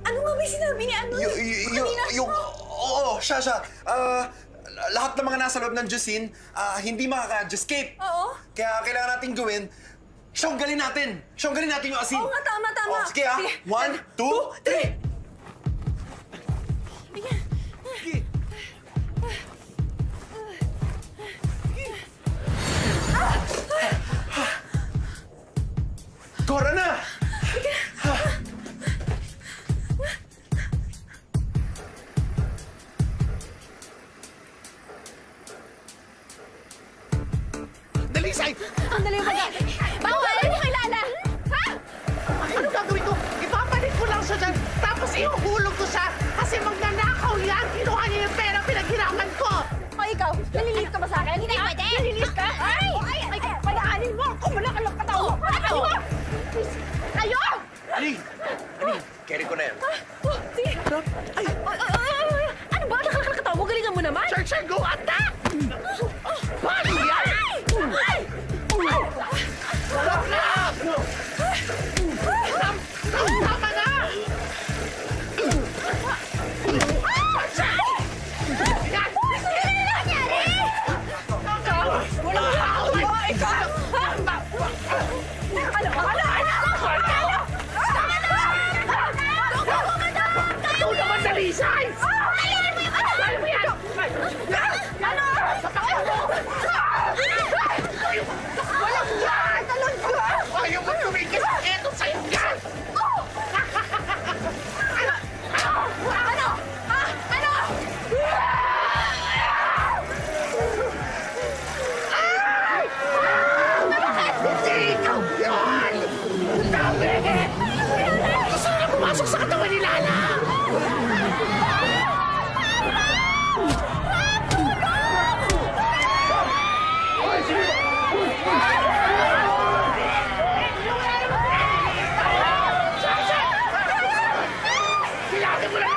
ano nga ba yung sinabi ni ano? Oo, siya. Lahat ng mga nasa loob ng Jusine, hindi makaka-escape. Oo. Kaya kailangan natin gawin, siyonggalin natin yung asin. Oo nga, tama. Oh, sige ha. Sige. 1, 2, 3! Cora na! Dalisay! Sandali ba? Bawal! Ano kay Lala? Ha? Ano gagawin ko? Ipapalit ko lang siya dyan, tapos ihuhulog ko siya kasi magnanakaw yan. Kinuha niya yung pera pinaghiraman ko. O ikaw, nalilis ka ba sa akin? Hindi pwede! Nalilis ka? Ay! Pagkaanin mo! Kumalak ang katawa mo! Pagkaanin mo! Kayo! Aling! Carry ko na yan. Sige! Ay! Ano ba? Nakakatawa mo? Galingan mo naman! Char, go! Attack! Paano yan? Ay! Stop na! Tama na! Ikaw naman, Dalisay! Kaya mo yan! Walang yan! Ayaw mo tumigil! Eto sa'yo yan! Hindi ikaw yan! Dami! Gusto na pumasok sa katawan ni Lala! Kailangan mo na!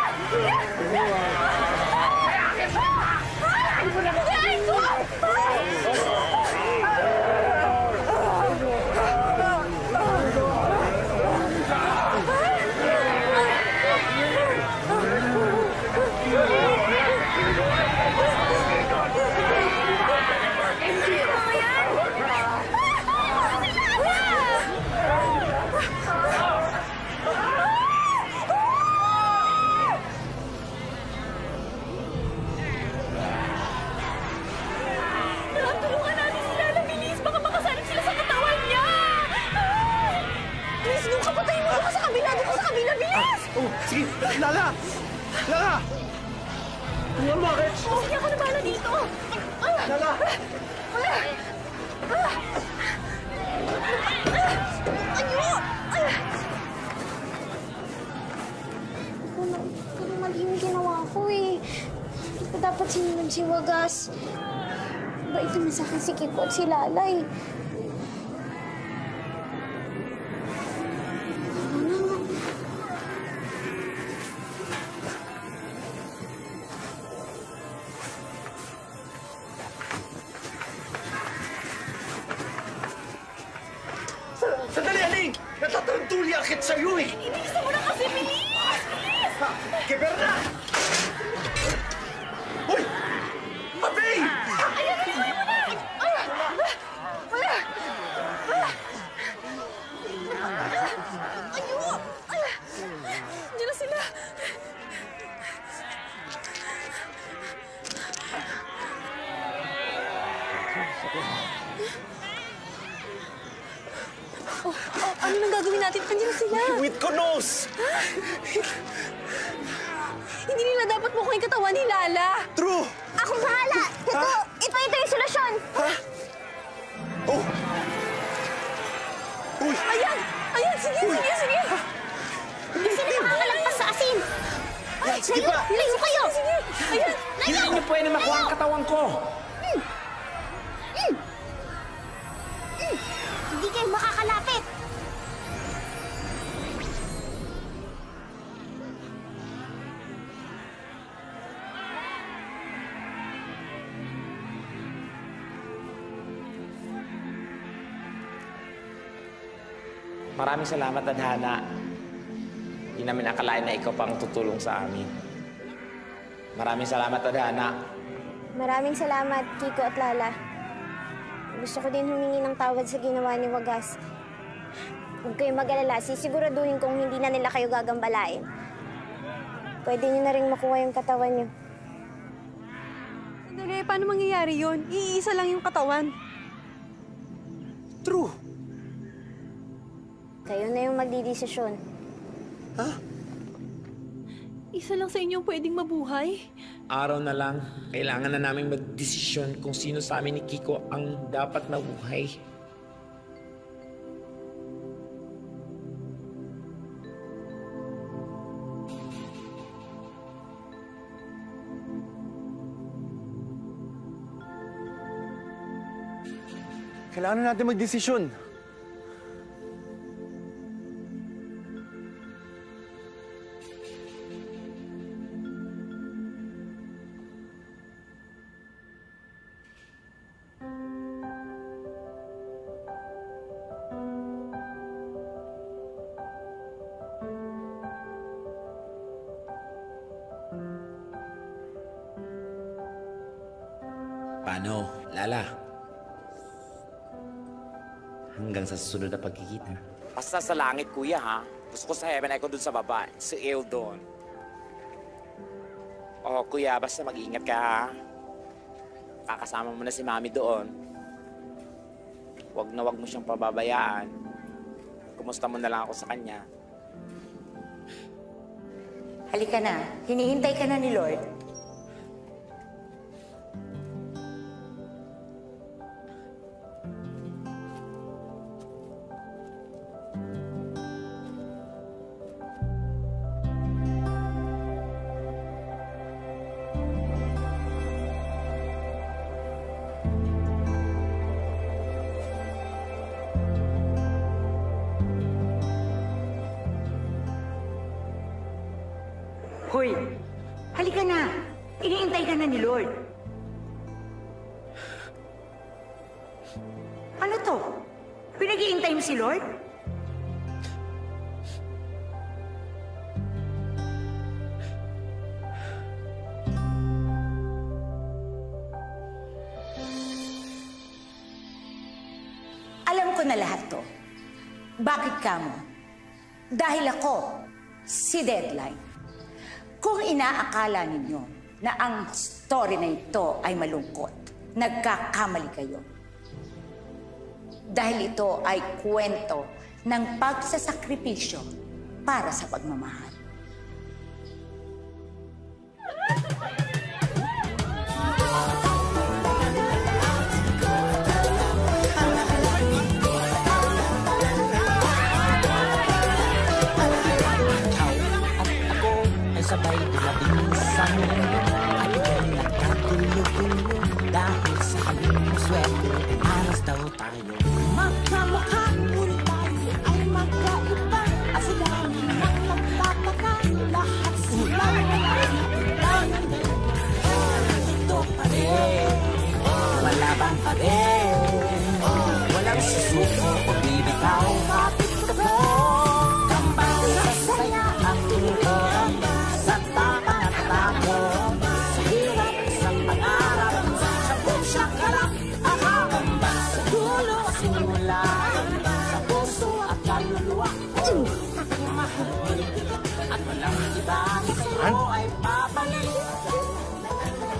Oh, sige. Lala! Lala! Ano, bakit? Sige, ako na bahala dito. Lala! Pero mali yung ginawa ko eh. Hindi ko dapat sinunod si Wagas. Bait naman sa akin si Kiko at si Lalay. Sandali, Aling! Natatarantuli akit sa'yo eh! Bilisan mo na kasi, bilis! Bilis! Keber na! Uy! Mabay! Ayan, tuloy mo na! Ayo! Diyan na sila! Ano nang gagawin natin? Andiyan sila! With Konos! Hindi nila dapat mukhang katawan ni Lala! True! Ako bahala! Ito yung solusyon! Oh! Uy! Ayan! Ayan! Sige! Hindi sila makakalagpas sa asin! Ay, sige pa! Layo kayo! Sige! Ayan! Hindi niyo pwede makuha ang katawan ko. Hindi kayo makakalapit! Maraming salamat, Tadhana. Hindi namin akalain na ikaw pang tutulong sa amin. Maraming salamat, Tadhana. Maraming salamat, Kiko at Lala. Gusto ko din humingi ng tawad sa ginawa ni Wagas. Huwag kayong mag-alala, sisiguraduhin kong hindi na nila kayo gagambalain. Pwede niyo na rin makuha yung katawan niyo. Sandali, paano mangyayari yun? Iisa lang yung katawan. True! Kayo na yung magdidesisyon. Isa lang sa inyo pwedeng mabuhay? Araw na lang, kailangan na namin magdesisyon kung sino sa amin ni Kiko ang dapat mabuhay. Kailangan na natin magdesisyon. Paano, Lala? Hanggang sa susunod na pagkikita. Basta sa langit, kuya, ha? Gusto ko sa heaven, ako dun sa baba. Si El doon. Oh, kuya, basta mag-iingat ka, ha? Kakasama mo na si Mami doon. Wag mo siyang pababayaan. Kumusta mo na lang ako sa kanya. Halika na. Hinihintay ka na ni Lord. Hoy, halika na. Iniintay ka na ni Lord. Ano to? Pinag-iintay mo si Lord? Alam ko na lahat to. Bakit ka mo? Dahil ako, si Deadline. Kung inaakala ninyo na ang story na ito ay malungkot, nagkakamali kayo. Dahil ito ay kwento ng pagsasakripisyo para sa pagmamahal.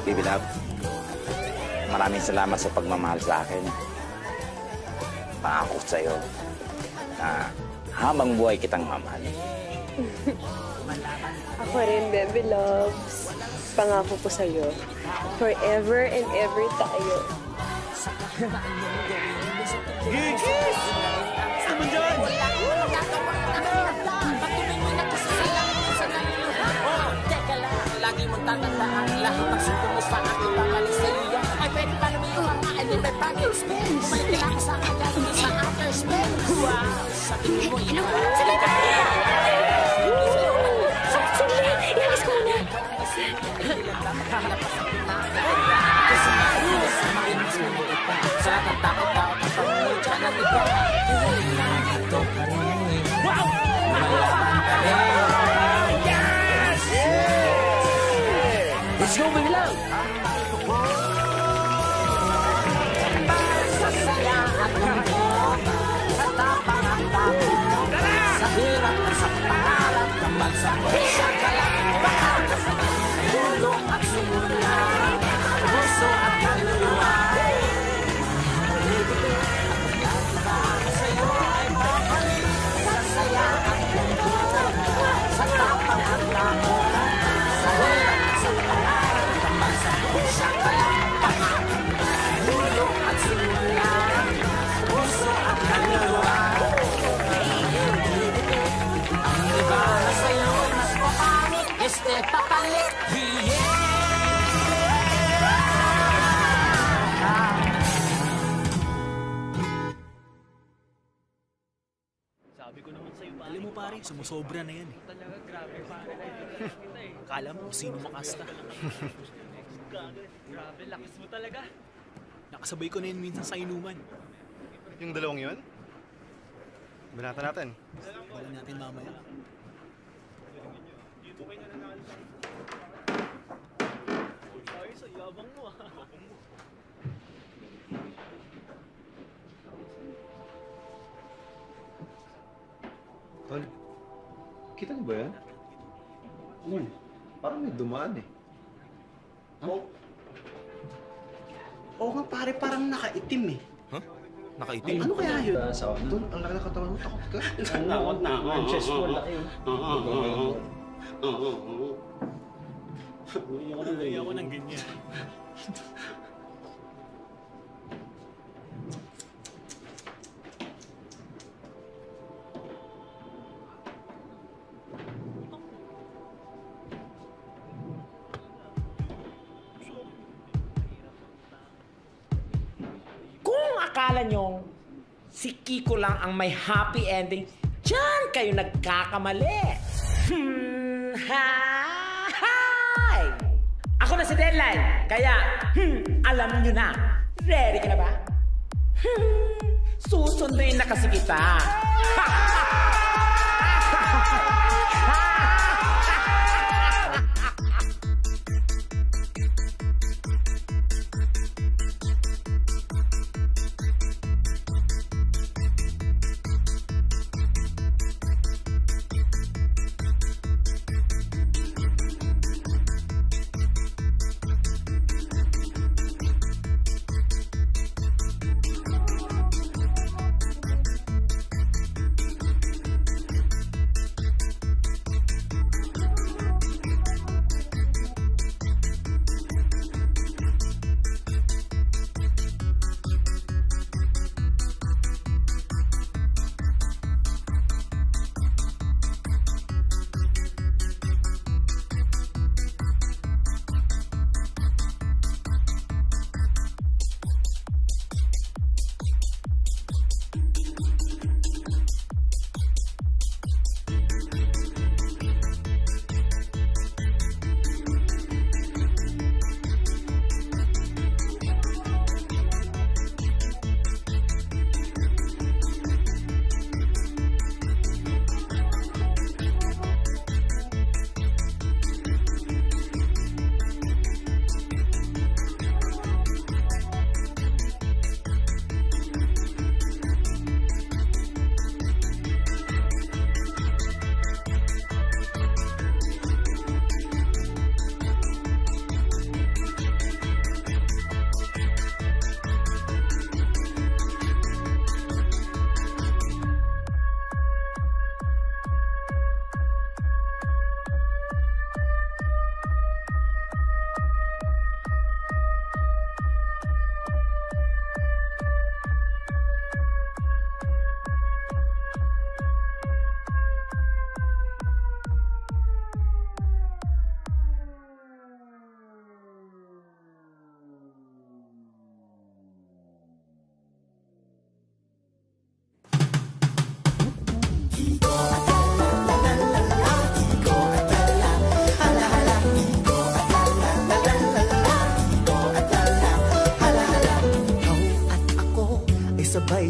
Baby love, maraming salamat sa pagmamahal sa akin. Pangako sa'yo na habang buhay kitang mamahalin. Ako rin, baby loves. Pangako ko sa'yo, forever and ever tayo. Gigs! Saan dyan? Teka lang, lagi mong tatandaan lahat ng suko mo sa akin babalik sa iyo. Ay, pwede pa naman yung mga anime package spin. Bumalik ka lang sa akin dahil sa after spin. Wow, sa tingin mo ito. Sige ka! Iayos ko na. Sa lahat ng takot daw, kapangulit siya na ito. Ito ka rin. Wow! Malaban ka rin. Yes! Let's go, baby love! Sa saya at mundo, sa tapang at tapong, sa hirap at sa pangarap, kambal sa isang kalakbakan, sa dulo at sumula, puso at kaluluwa. Sa'yo ay babalik, sa saya at mundo, sa tapang at tapong, sa hirap at sa pangarap, kambal sa isang kalakbakan, dulo at sumula, puso at kaluluwa. Ang iba na sa'yo mas papangit, este papalit. Sabi ko naman sa'yo, alam mo pare, sumusobra na yan eh. Talaga, grabe pare. Akala mo sino makasta. Grabe, lakas mo talaga. Nakasabay ko na yun minsan sa inuman. Yung dalawang yun? Banatan natin. Wala natin mamaya. Ayos, ang yabang mo ah. Tol, kita niyo ba yan? Ano yun? Parang may dumaan eh. Oo nga pare, parang nakaitim eh. Huh? Nakaitim? Ano kaya yun? Tol, ang laki ng katawan mo, takot ka. Takot na ako. Ang chest mo, laki. Ayoko ng ganyan. Kung akala nyo si Kiko lang ang may happy ending, diyan kayo nagkakamali. Hi! Ako na si Deadline, kaya alam nyo na. Ready ka na ba? Susunduin na kasi kita.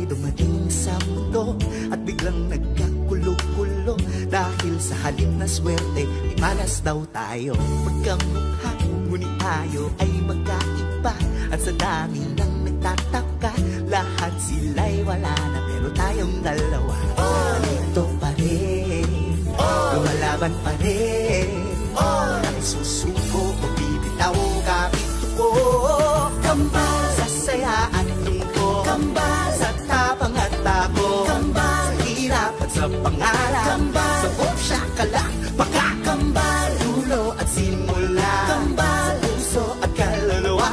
dumating sa mundo at biglang nagkagulo-gulo. Dahil sa halip na swerte, imalas daw tayo. Magkamukha, ngunit tayo ay magkaiba. At sa dami ng nagtataka, lahat sila'y wala na, pero tayong dalawa. Dito pa rin, lumalaban pa rin. Nang susuko o bibitaw kapit ko. Kambal sa saya at lingko, kambal sa tapang at tako, kambal sa hirap at sa pangarap, kambal sa bumsya kalak, pagkakambal, dulo at simula, kambal sa puso at kaluluwa.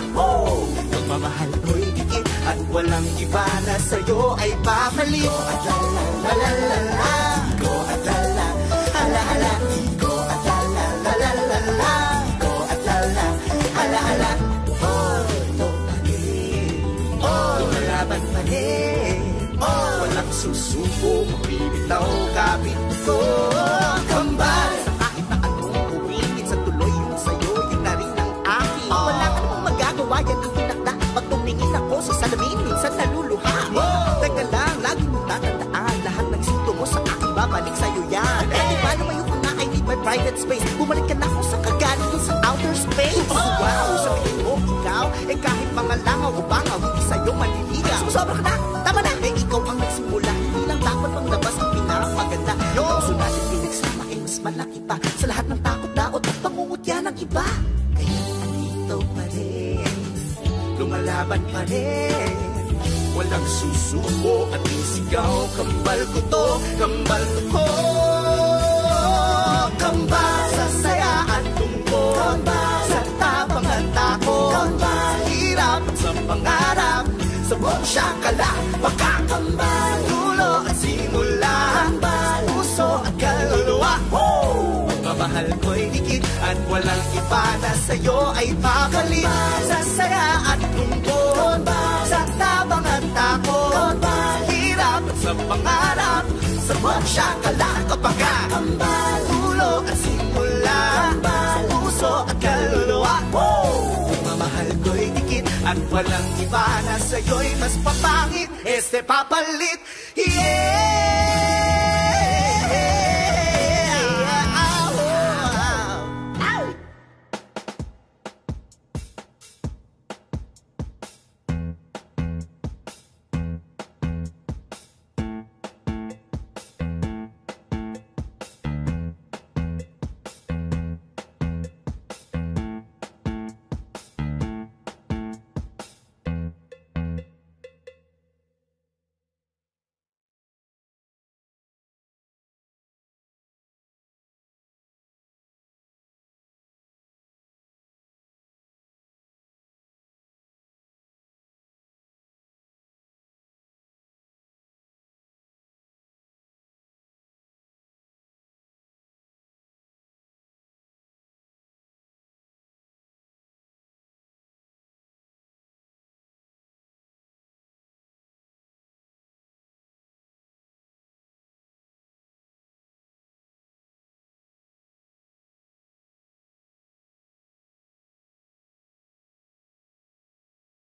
Pagmamahal ko'y dikit at walang iba na sa'yo ay papalit. At la-la-la-la-la, ko at la-la, hala-hala, ko at la-la-la-la-la, ko at la-la, hala-hala. Ito pa rin, lumalaban pa rin, walang susuko, mabibitaw kapit ko. Kambal sa kahit na anong umingit sa tuloy yung sa'yo, yun na rin ang akin. Wala ka namang magagawa, yan ang pinakda. Pag tumingin ako sa salamin, minsan naluluha. Teka lang, lagi mong tatandaan, lahat ng sinto mo sa akin, babalik sa'yo yan. Eh di ba lumayo ka nga, I need my private space. Bumalik ka na ako sa kagaling dun sa outer space. Wow, sabihin mo, ikaw, eh kahit mga langaw o bangaw, hindi sa'yo maniligaw. Sumusobra ka na, tama na, eh ikaw ang nagsimula. Hindi lang dapat pang labas ang pinapaganda. Yung sunatin pinagsama ay mas malaki pa sa lahat ng takot-daot at pangungutya ng iba. Ngayon, andito pa rin, lumalaban pa rin, walang susuko at isigaw. Kambal ko to, kambal ko. Kambal sa saya at tungko, kambal sa tapang at tako, kambal sa hirap at sa pangarap, sa buong syakala, pagkakambal, dulo at simula, kambal, puso at kaluluwa. Pagmamahal ko'y dikit at walang iba na sa'yo ay pakalit. Sa saya at tungko, sa tabang at tako, hirap at sa pangarap, sa buong syakala, kapagkakambal, dulo at simula, sa puso at kaluluwa. Pagmamahal ko'y dikit at walang iba na sa'yo'y mas papangit, este papalit. Yeah!